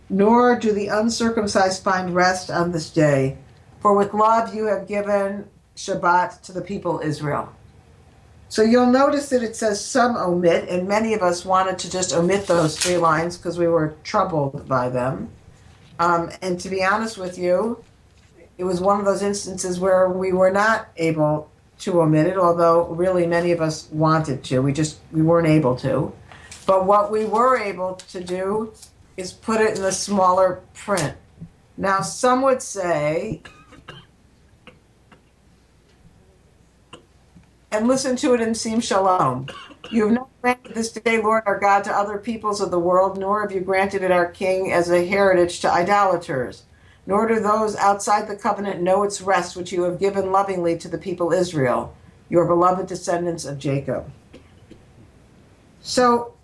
nor do the uncircumcised find rest on this day. For with love you have given Shabbat to the people Israel. So you'll notice that it says some omit, and many of us wanted to just omit those 3 lines because we were troubled by them. And to be honest with you, it was one of those instances where we were not able to omit it, although really many of us wanted to. We weren't able to. But what we were able to do is put it in the smaller print. Now, some would say, and listen to it in Sim Shalom, You have not granted this day, Lord our God, to other peoples of the world, nor have you granted it our King as a heritage to idolaters. Nor do those outside the covenant know its rest, which you have given lovingly to the people Israel, your beloved descendants of Jacob. So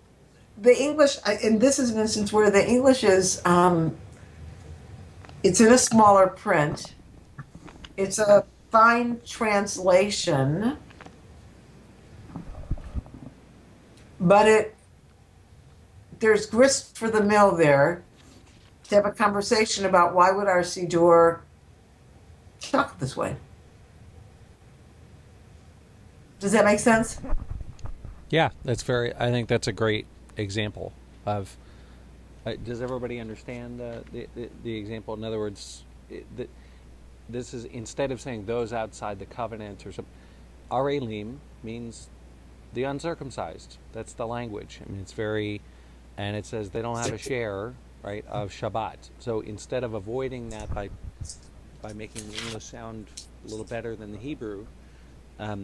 the English, and this is an instance where the English is, it's in a smaller print. It's a fine translation, but there's grist for the mill there to have a conversation about why would our Siddur chuck this way. Does that make sense? Yeah, I think that's a great example of, does everybody understand the example? In other words, this is, instead of saying those outside the covenant or something, Arelim means the uncircumcised. That's the language. I mean, it's very, and it says they don't have a share, right, of Shabbat. So instead of avoiding that by making the English sound a little better than the Hebrew,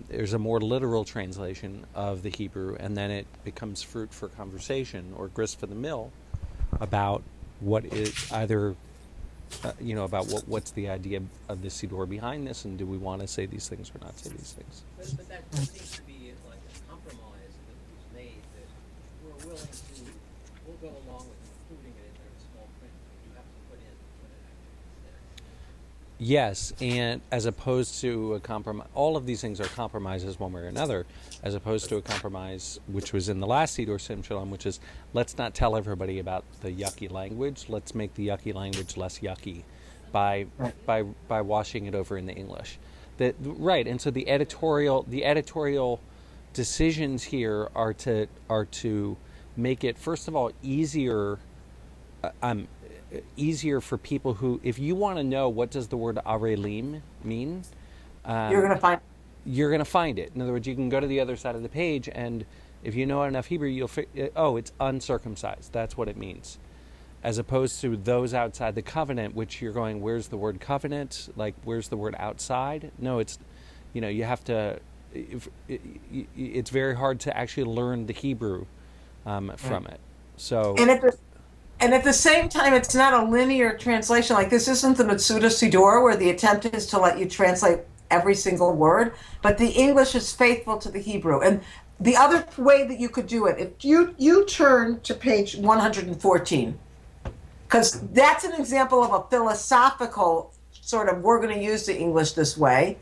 there's a more literal translation of the Hebrew, and then it becomes fruit for conversation or grist for the mill about what is either, about what's the idea of the Siddur behind this, and do we want to say these things or not say these things. But that seems to be like a compromise that was made, that we're willing to, we'll go along with including it in their small print, but you have to put in what it actually says. Yes, and as opposed to a compromise, all of these things are compromises one way or another, as opposed to a compromise which was in the last Siddur Sim Shalom, which is, let's not tell everybody about the yucky language, let's make the yucky language less yucky by washing it over in the English. Right, and so the editorial decisions here are to make it, first of all, easier for people who, if you want to know what does the word arelim mean, You're going to find it. In other words, you can go to the other side of the page, and if you know enough Hebrew, you'll it's uncircumcised. That's what it means. As opposed to those outside the covenant, which you're going, where's the word covenant? Like, where's the word outside? No, it's, you have to, it's very hard to actually learn the Hebrew from it. So. And at the same time, it's not a linear translation. Like, this isn't the Matsuda Siddur, where the attempt is to let you translate every single word, but the English is faithful to the Hebrew. And the other way that you could do it, if you turn to page 114, because that's an example of a philosophical sort of, we're going to use the English this way.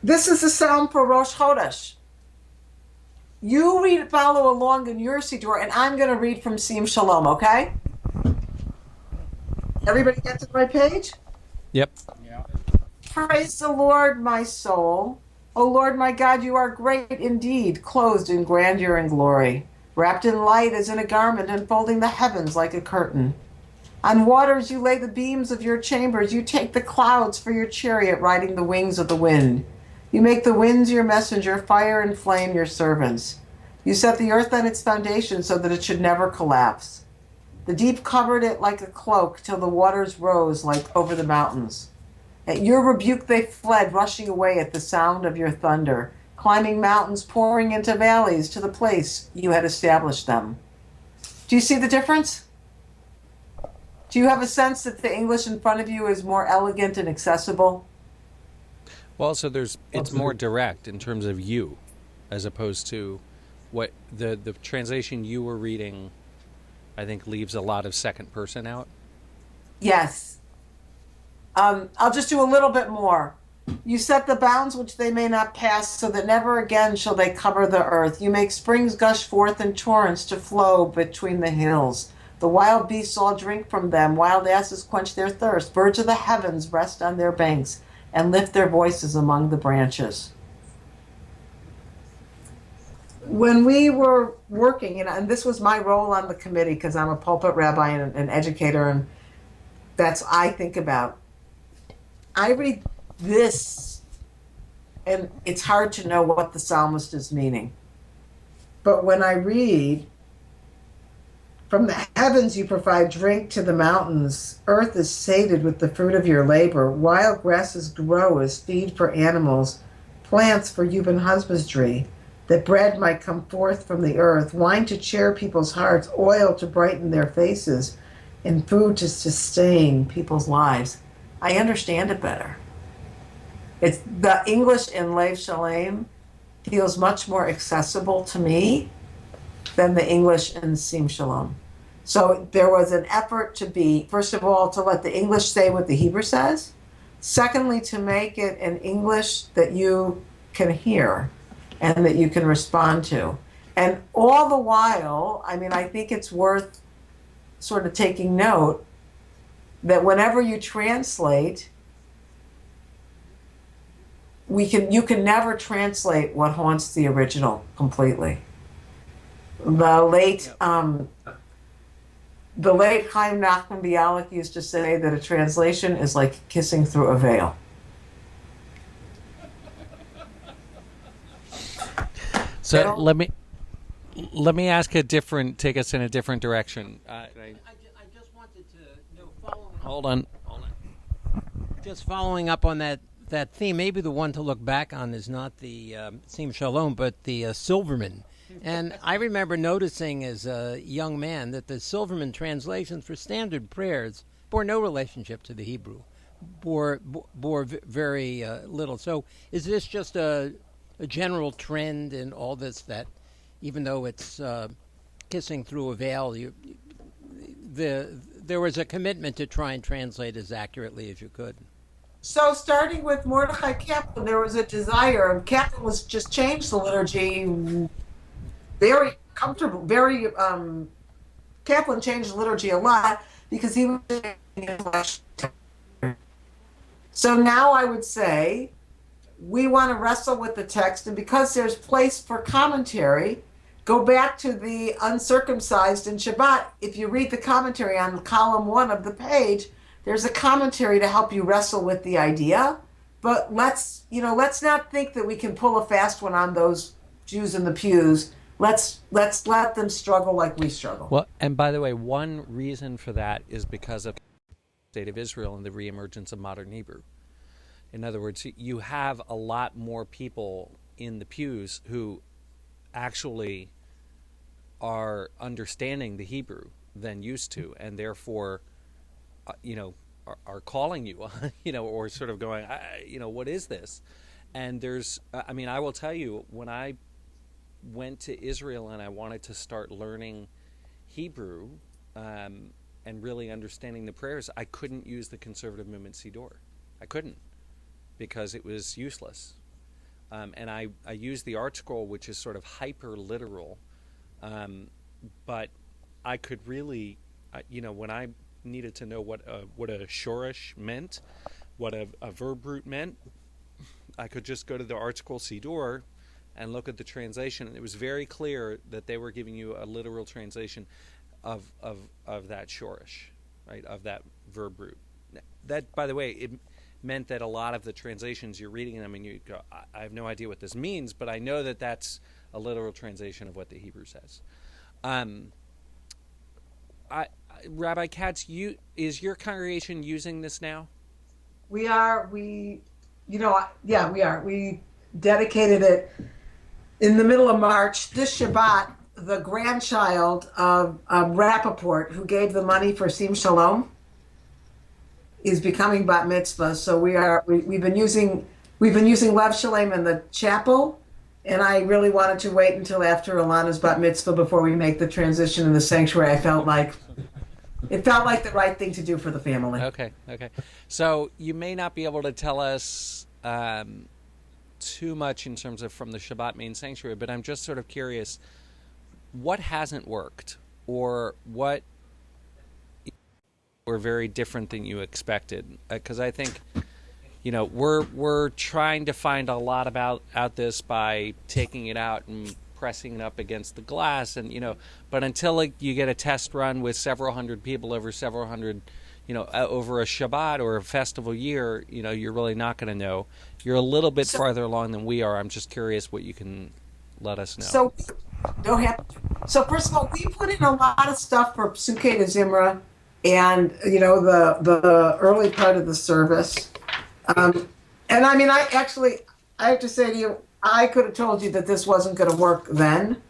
This is the Psalm for Rosh Chodesh. You follow along in your Siddur, and I'm going to read from Sim Shalom, okay? Everybody get to the right page? Yep. Yeah. Praise the Lord, my soul. O Lord, my God, you are great indeed, clothed in grandeur and glory, wrapped in light as in a garment, enfolding the heavens like a curtain. On waters you lay the beams of your chambers. You take the clouds for your chariot, riding the wings of the wind. You make the winds your messenger, fire and flame your servants. You set the earth on its foundation so that it should never collapse. The deep covered it like a cloak till the waters rose like over the mountains. At your rebuke they fled, rushing away at the sound of your thunder, climbing mountains, pouring into valleys to the place you had established them. Do you see the difference? Do you have a sense that the English in front of you is more elegant and accessible? Well, so it's more direct in terms of you, as opposed to what the translation you were reading, I think, leaves a lot of second person out. Yes. I'll just do a little bit more. You set the bounds which they may not pass, so that never again shall they cover the earth. You make springs gush forth in torrents to flow between the hills. The wild beasts all drink from them. Wild asses quench their thirst. Birds of the heavens rest on their banks and lift their voices among the branches. When we were working, and this was my role on the committee because I'm a pulpit rabbi and an educator, and that's what I think about. I read this, and it's hard to know what the psalmist is meaning. But when I read, from the heavens you provide drink to the mountains. Earth is sated with the fruit of your labor. Wild grasses grow as feed for animals, plants for human husbandry. that bread might come forth from the earth, wine to cheer people's hearts, oil to brighten their faces, and food to sustain people's lives. I understand it better. It's the English in Lev Shalem feels much more accessible to me than the English in Sim Shalom. So there was an effort to be, first of all, to let the English say what the Hebrew says. Secondly, to make it in English that you can hear and that you can respond to. And all the while, I mean, I think it's worth sort of taking note that whenever you translate, you can never translate what haunts the original completely. The late Chaim Nachman Bialik used to say that a translation is like kissing through a veil. So let me take us in a different direction. I just wanted to know, Hold on. just following up on that theme, maybe the one to look back on is not the Sim Shalom, but the Silverman. And I remember noticing as a young man that the Silverman translations for standard prayers bore no relationship to the Hebrew, bore very little. So is this just a general trend in all this, that even though it's kissing through a veil, there was a commitment to try and translate as accurately as you could? So starting with Mordechai Kaplan, there was a desire, and Kaplan was just changed the liturgy very comfortable, Kaplan changed the liturgy a lot because he was. So now I would say we want to wrestle with the text, and because there's place for commentary, go back to the uncircumcised in Shabbat. If you read the commentary on column 1 of the page, there's a commentary to help you wrestle with the idea. But let's not think that we can pull a fast one on those Jews in the pews. Let's let them struggle like we struggle. Well, and by the way, one reason for that is because of the state of Israel and the reemergence of modern Hebrew. In other words, you have a lot more people in the pews who actually are understanding the Hebrew than used to, and therefore, are calling you, or sort of going, what is this? And there's, I will tell you, when I went to Israel and I wanted to start learning Hebrew and really understanding the prayers, I couldn't use the conservative movement Siddur. I couldn't, because it was useless. And I used the Art Scroll, which is sort of hyper literal, but I could really, when I needed to know what a shorish meant, what a verb root meant, I could just go to the Art Scroll Siddur and look at the translation, and it was very clear that they were giving you a literal translation of that shorish, right, of that verb root. That, by the way, it meant that a lot of the translations you're reading them and you go, I have no idea what this means, but I know that that's a literal translation of what the Hebrew says. Rabbi Katz, is your congregation using this now? We are. We are. We dedicated it in the middle of March. This Shabbat, the grandchild of Rappaport, who gave the money for Sim Shalom, is becoming bat mitzvah. So we've been using Lev Shalem in the chapel, and I really wanted to wait until after Alana's bat mitzvah before we make the transition in the sanctuary. It felt like the right thing to do for the family. Okay. So you may not be able to tell us too much in terms of from the Shabbat main sanctuary, but I'm just sort of curious, what hasn't worked, or what were very different than you expected? Because I think, we're trying to find a lot out this by taking it out and pressing it up against the glass, and but until you get a test run with several hundred people over several hundred, over a Shabbat or a festival year, you're really not going to know. You're a little bit farther along than we are. I'm just curious what you can let us know. So first of all, we put in a lot of stuff for Psukei de Zimra and the early part of the service. And I have to say to you, I could have told you that this wasn't going to work then.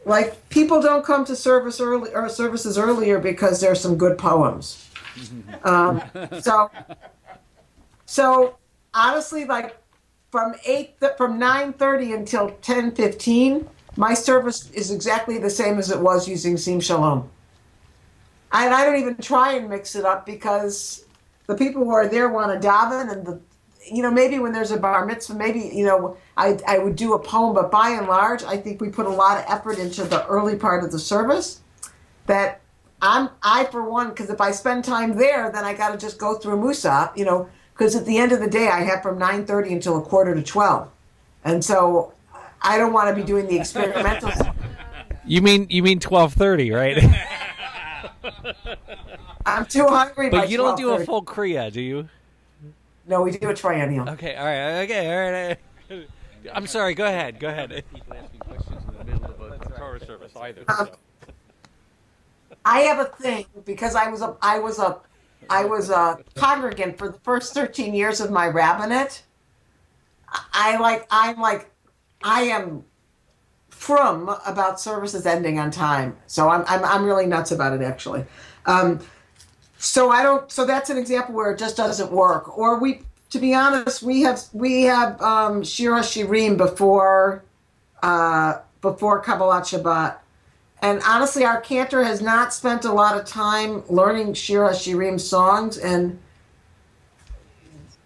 Like, people don't come to services earlier because there's some good poems. Um, so, so honestly, like from 9:30 until 10:15, my service is exactly the same as it was using Sim Shalom. And I don't even try and mix it up because the people who are there want to daven, and maybe when there's a bar mitzvah, maybe, I would do a poem, but by and large, I think we put a lot of effort into the early part of the service that I for one, because if I spend time there, then I got to just go through Musaf, because at the end of the day, I have from 9:30 until 11:45. And so I don't want to be doing the experimental. You mean 12:30, right? I'm too hungry. But you don't do a full Kriya, do you? No, we do a triennial. Okay, all right. I'm sorry. Go ahead. People asking questions in the middle of a Torah service either. I have a thing because I was a congregant for the first 13 years of my rabbinate. I am frum about services ending on time. So I'm really nuts about it, actually. So that's an example where it just doesn't work. Or to be honest, we have Shir HaShirim before Kabbalat Shabbat. And honestly, our cantor has not spent a lot of time learning Shir HaShirim songs, and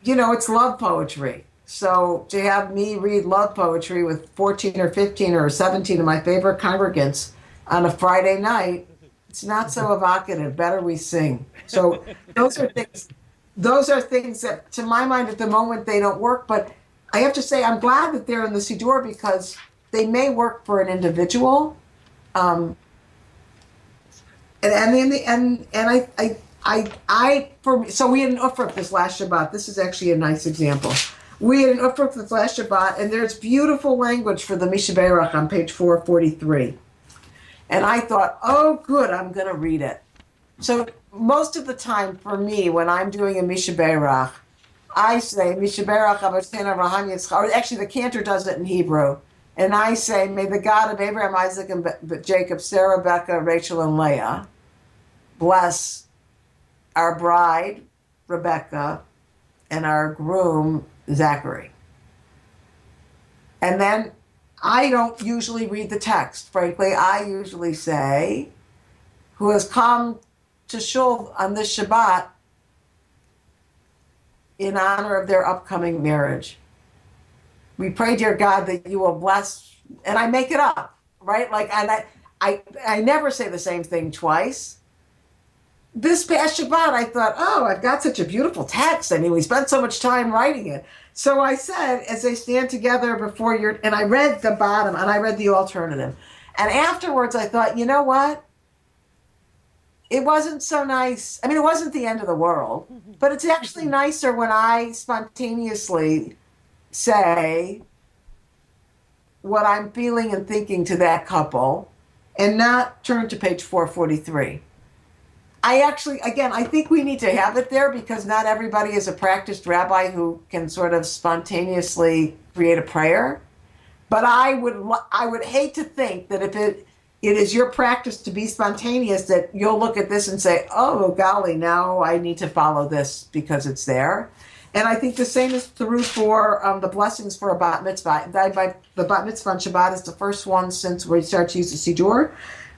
it's love poetry. So to have me read love poetry with 14 or 15 or 17 of my favorite congregants on a Friday night, it's not so evocative. Better we sing. So those are things that, to my mind, at the moment, they don't work. But I have to say, I'm glad that they're in the Siddur because they may work for an individual. So we had an Ufruk this last Shabbat. This is actually a nice example. We had an Ufruk this last Shabbat, and there's beautiful language for the Mishaberach on page 443. And I thought, oh, good, I'm going to read it. So most of the time for me, when I'm doing a Mishaberach, I say Mishaberach Avotenu Avraham Yitzchak, or actually the cantor does it in Hebrew. And I say, may the God of Abraham, Isaac, and Jacob, Sarah, Rebecca, Rachel, and Leah, bless our bride, Rebecca, and our groom, Zachary. And then I don't usually read the text. Frankly, I usually say, who has come to Shul on this Shabbat in honor of their upcoming marriage. We pray, dear God, that you will bless, and I make it up, right? Like, and I never say the same thing twice. This past Shabbat, I thought, oh, I've got such a beautiful text. I mean, we spent so much time writing it. So I said, as they stand together before and I read the bottom, and I read the alternative. And afterwards, I thought, you know what? It wasn't so nice. I mean, it wasn't the end of the world, but it's actually nicer when I spontaneously say what I'm feeling and thinking to that couple and not turn to page 443. I think we need to have it there because not everybody is a practiced rabbi who can sort of spontaneously create a prayer. But I would hate to think that if it is your practice to be spontaneous, that you'll look at this and say, oh, golly, now I need to follow this because it's there. And I think the same is true for the blessings for a bat mitzvah. The bat mitzvah on Shabbat is the first one since we started to use the Siddur.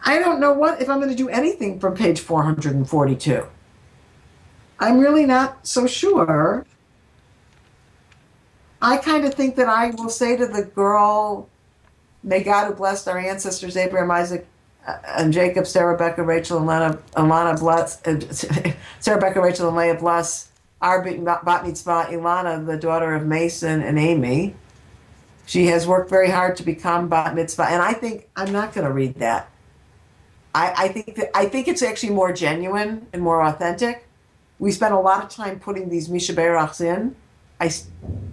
I don't know if I'm going to do anything from page 442. I'm really not so sure. I kind of think that I will say to the girl, may God who blessed our ancestors, Abraham, Isaac, and Jacob, Sarah, Rebecca, Rachel, and Lana bless, Sarah, Rebecca, Rachel, and Leah bless our bat mitzvah, Ilana, the daughter of Mason and Amy. She has worked very hard to become bat mitzvah, and I think I'm not going to read that. I think it's actually more genuine and more authentic. We spent a lot of time putting these Mishaberachs in,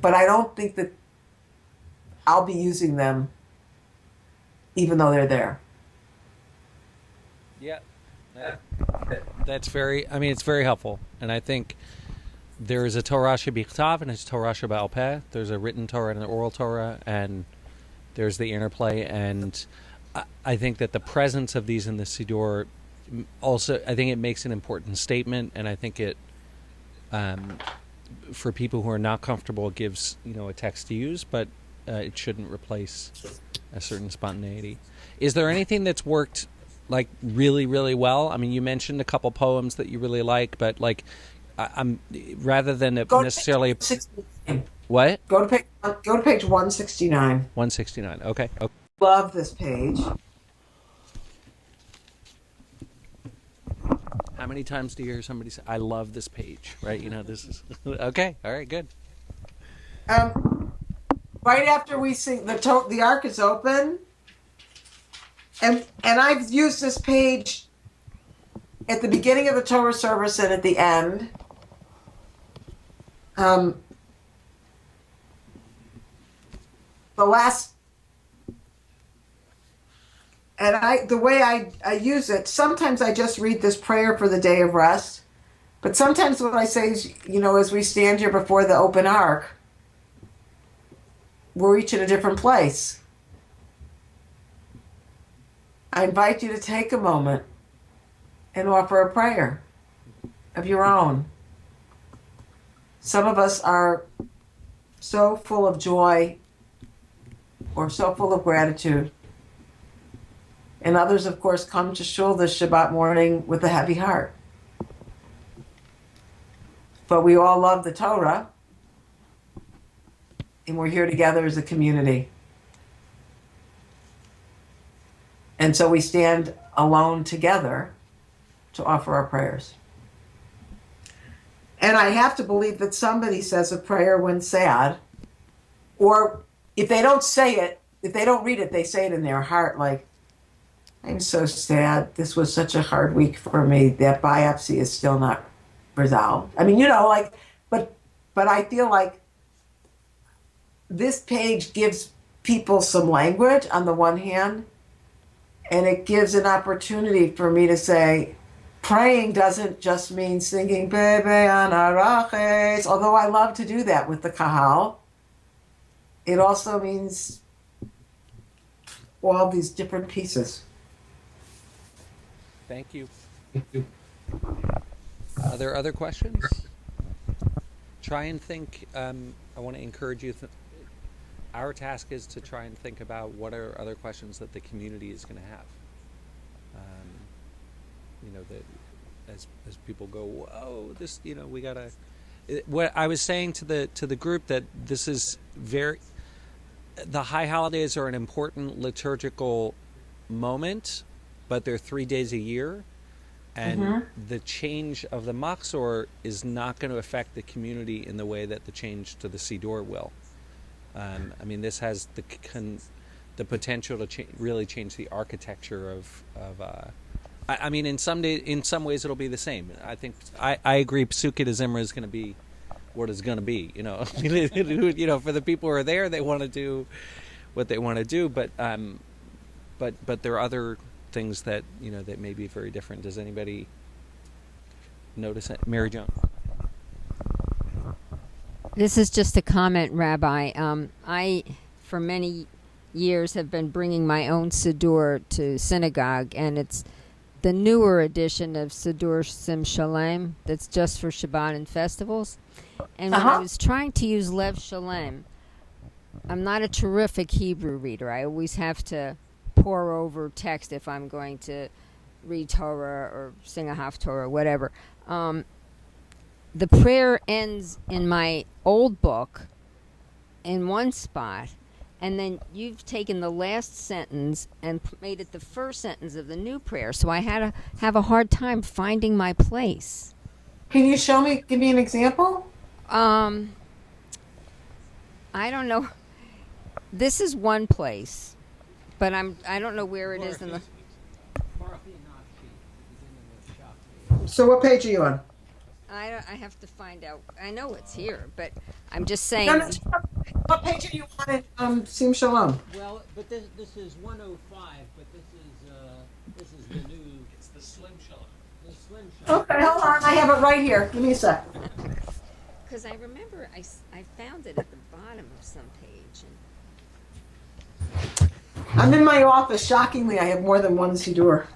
but I don't think that I'll be using them, even though they're there. Yeah, that's very. I mean, it's very helpful, and I think there is a Torah shebichtav and a Torah sheba'al peh. There's a written Torah and an oral Torah, and there's the interplay. And I think that the presence of these in the Siddur also, I think it makes an important statement, and I think it, for people who are not comfortable, it gives a text to use, but it shouldn't replace a certain spontaneity. Is there anything that's worked like really, really well? I mean, you mentioned a couple poems that you really like, but like, I'm rather than necessarily what? Go to page 169. 169. Okay. Love this page. How many times do you hear somebody say, "I love this page"? Right? This is okay. All right. Good. Right after we sing, the ark is open, and I've used this page at the beginning of the Torah service and at the end. The last, and the way I use it, sometimes I just read this prayer for the day of rest, but sometimes what I say is, as we stand here before the open ark, we're each in a different place. I invite you to take a moment and offer a prayer of your own. Some of us are so full of joy or so full of gratitude. And others, of course, come to shul this Shabbat morning with a heavy heart. But we all love the Torah, and we're here together as a community. And so we stand alone together to offer our prayers. And I have to believe that somebody says a prayer when sad, or if they don't say it, if they don't read it, they say it in their heart, like, I'm so sad. This was such a hard week for me. That biopsy is still not resolved. I mean, but I feel like this page gives people some language on the one hand, and it gives an opportunity for me to say, praying doesn't just mean singing Bebe Anaraches, although I love to do that with the Kahal. It also means all these different pieces. Thank you. Are there other questions? Try and think. I want to encourage you. Our task is to try and think about what are other questions that the community is going to have. That as people go, whoa, this, we gotta. What I was saying to the group, that this is the high holidays are an important liturgical moment, but they're 3 days a year, and the change of the Machzor is not going to affect the community in the way that the change to the Siddur will. This has the potential to really change the architecture of. In some ways it'll be the same. I think I agree. Psukei de Zimra is going to be what it's going to be. For the people who are there, they want to do what they want to do. But there are other things that that may be very different. Does anybody notice it? Mary Jo? This is just a comment, Rabbi. I, for many years, have been bringing my own Siddur to synagogue, and it's the newer edition of Siddur Sim Shalem that's just for Shabbat and festivals. And when I was trying to use Lev Shalem, I'm not a terrific Hebrew reader. I always have to pore over text if I'm going to read Torah or sing a Haftorah or whatever. The prayer ends in my old book in one spot, and then you've taken the last sentence and made it the first sentence of the new prayer. So I had to have a hard time finding my place. Can you give me an example? I don't know. This is one place, but I don't know where it is in the. So what page are you on? I have to find out. I know it's here, but I'm just saying. No, what page are you on in Sim Shalom? Well, but this is 105, but this is the new. It's the Slim Shalom. The Slim Shalom. Okay, hold on. I have it right here. Give me a sec. Because I remember I found it at the bottom of some page. I'm in my office. Shockingly, I have more than one Siddur.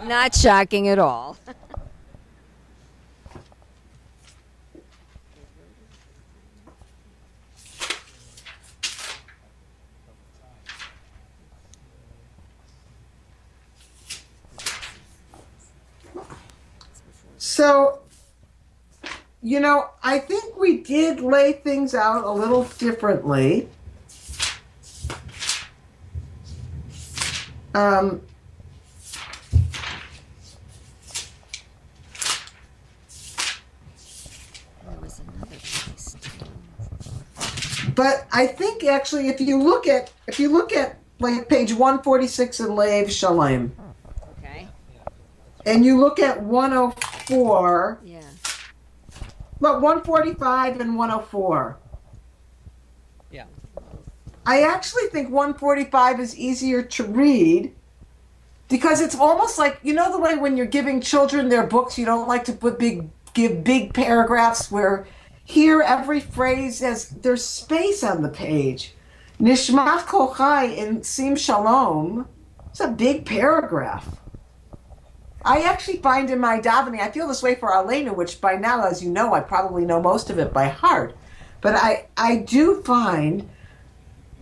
Not shocking at all. So, I think we did lay things out a little differently. But I think actually, if you look at like page 146 in Leiv Shalem, Okay. and you look at 104, Yeah. well, 145 and 104. Yeah. I actually think 145 is easier to read because it's almost like, the way when you're giving children their books, you don't like to give big paragraphs, where here every phrase there's space on the page. Nishmat Kol Chai in Sim Shalom, it's a big paragraph. I actually find in my davening, I feel this way for Aleinu, which by now, as you know, I probably know most of it by heart. But I do find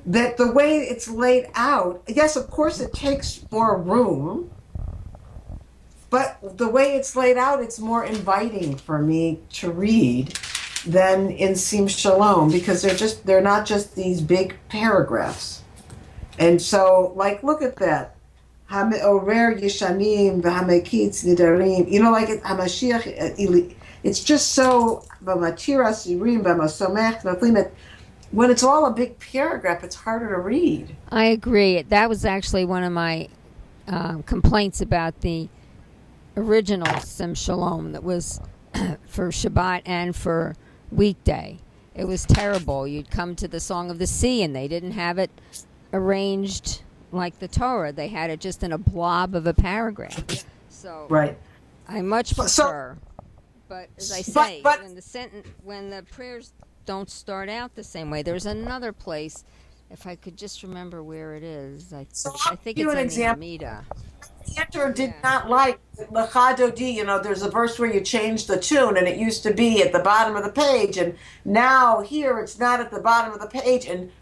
that the way it's laid out, yes, of course it takes more room, but the way it's laid out, it's more inviting for me to read than in Sim Shalom, because they're not just these big paragraphs. And so, like, look at that. Hameorer Yeshanim v'hamekitz nidarim. Like Hamashiach. It's just so v'matira sirim v'masomech v'flimet. When it's all a big paragraph, it's harder to read. I agree. That was actually one of my complaints about the original Sim Shalom that was for Shabbat and for weekday. It was terrible. You'd come to the Song of the Sea and they didn't have it arranged like the Torah. They had it just in a blob of a paragraph. So right. I much prefer. But as I say, when the prayers don't start out the same way, there's another place. If I could just remember where it is, I think it's in the Amida. Cantor did not like Lecha Dodi. There's a verse where you change the tune, and it used to be at the bottom of the page, and now here it's not at the bottom of the page. And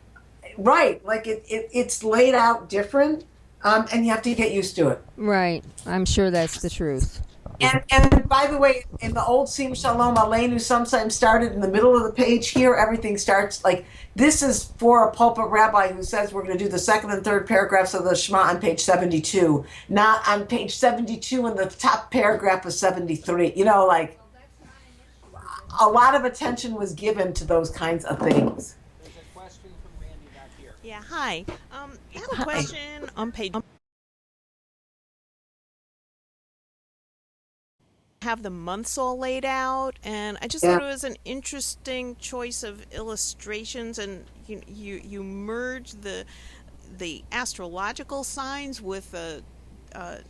right, like it's laid out different, and you have to get used to it. Right, I'm sure that's the truth. And by the way, in the old Sim Shalom Aleinu, sometimes started in the middle of the page. Here, everything starts like this is for a pulpit rabbi who says we're going to do the second and third paragraphs of the Shema on page 72, not on page 72 in the top paragraph of 73. Like a lot of attention was given to those kinds of things. There's a question from Randy back here. Yeah, hi. I have a question on page. Have the months all laid out, and I just thought it was an interesting choice of illustrations, and you merge the astrological signs with a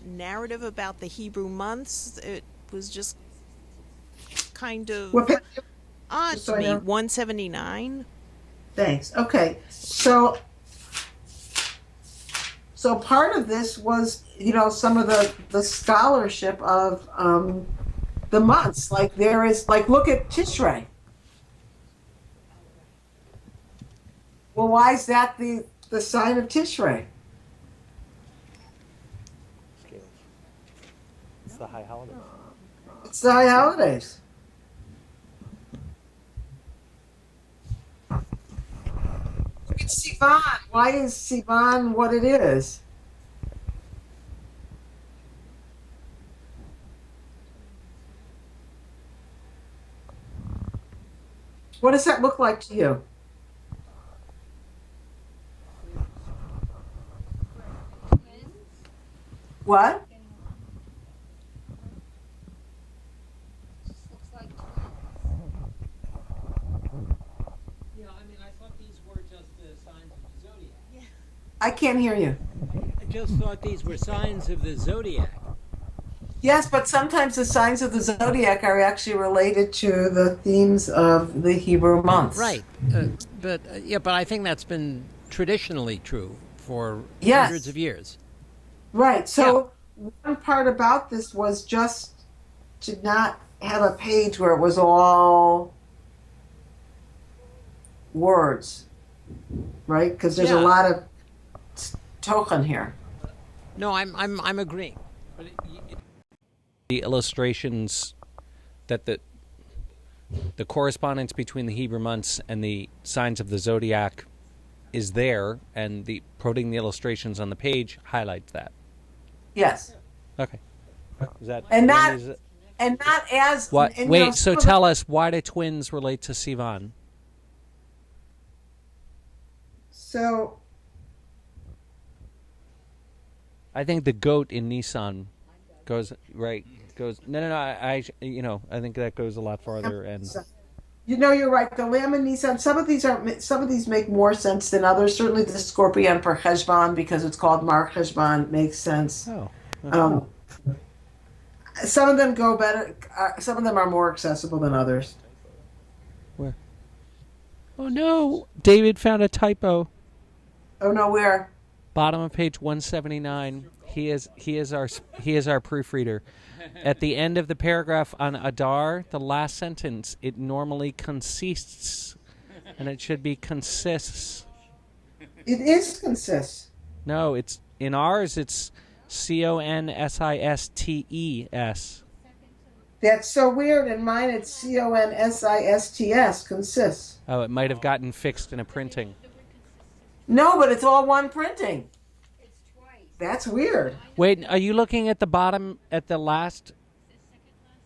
narrative about the Hebrew months. It was just kind of odd to me. 179. Thanks. Okay, so part of this was some of the scholarship of the months. Like there is, like, look at Tishrei. Well, why is that the sign of Tishrei? It's the high holidays. It's the high holidays. Look at Sivan. Why is Sivan what it is? What does that look like to you? What? I thought these were just the signs of the zodiac. Yeah. I can't hear you. I just thought these were signs of the zodiac. Yes, but sometimes the signs of the zodiac are actually related to the themes of the Hebrew months. Right. But I think that's been traditionally true for Yes. hundreds of years. Right. So one part about this was just to not have a page where it was all words, right? Because there's a lot of token here. No, I'm agreeing. The illustrations that the correspondence between the Hebrew months and the signs of the zodiac is there, and putting the illustrations on the page highlights that. Yes. Okay. Is that And not as what? and, Wait. So tell us, why do twins relate to Sivan? So I think the goat in Nissan goes right. No. I think that goes a lot farther. And you're right. The lamb and Nissan. Some of these make more sense than others. Certainly, the scorpion for Cheshvan, because it's called Mar Cheshvan, makes sense. Oh. Some of them go better. Some of them are more accessible than others. Where? Oh no! David found a typo. Oh no, where? Bottom of page 179. He is our proofreader. At the end of the paragraph on Adar, the last sentence, it normally consists, and it should be consists. It is consists. No, it's in ours. It's CONSISTES. That's so weird. In mine, it's CONSISTS. Consists. Oh, it might have gotten fixed in a printing. No, but it's all one printing. That's weird. Wait, are you looking at the bottom at the last?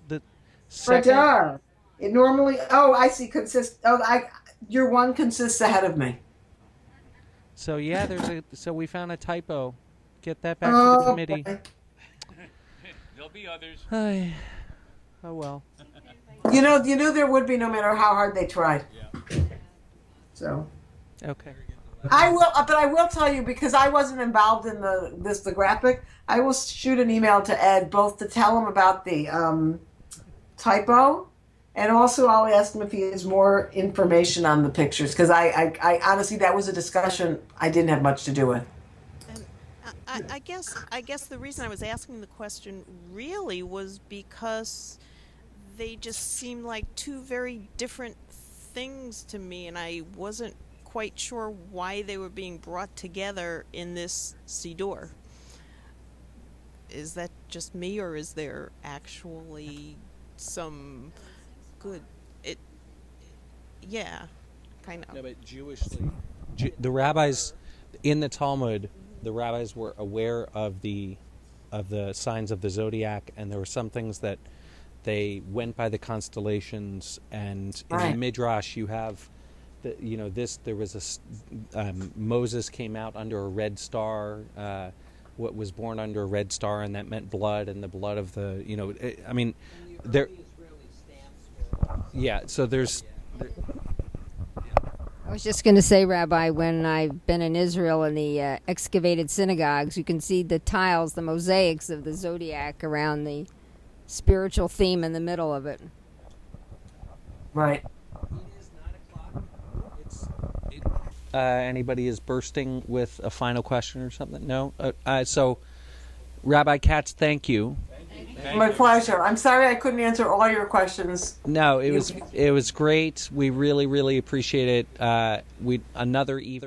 The second. Radar. It normally. Oh, I see. Consists. Oh, your one consists ahead of me. So yeah, so we found a typo. Get that back to the committee. Okay. There'll be others. Oh well. You knew there would be, no matter how hard they tried. Yeah. So. Okay. I will tell you, because I wasn't involved in the graphic. I will shoot an email to Ed, both to tell him about the typo, and also I'll ask him if he has more information on the pictures, because I honestly, that was a discussion I didn't have much to do with. And I guess the reason I was asking the question really was because they just seemed like two very different things to me, and I wasn't quite sure why they were being brought together in this Siddur. Is that just me, or is there actually some good? Yeah, kind of. No, but Jewishly, the rabbis in the Talmud, the rabbis were aware of the signs of the zodiac, and there were some things that they went by the constellations. And in the Midrash, you have. There was Moses came out under a red star, what was born under a red star, and that meant blood, and the blood of the, there. Yeah, so there's. I was just going to say, Rabbi, when I've been in Israel in the excavated synagogues, you can see the tiles, the mosaics of the zodiac around the spiritual theme in the middle of it. Right. Anybody is bursting with a final question or something? No? So, Rabbi Katz, thank you. My pleasure. I'm sorry I couldn't answer all your questions. No, it was great. We really, really appreciate it. Another either.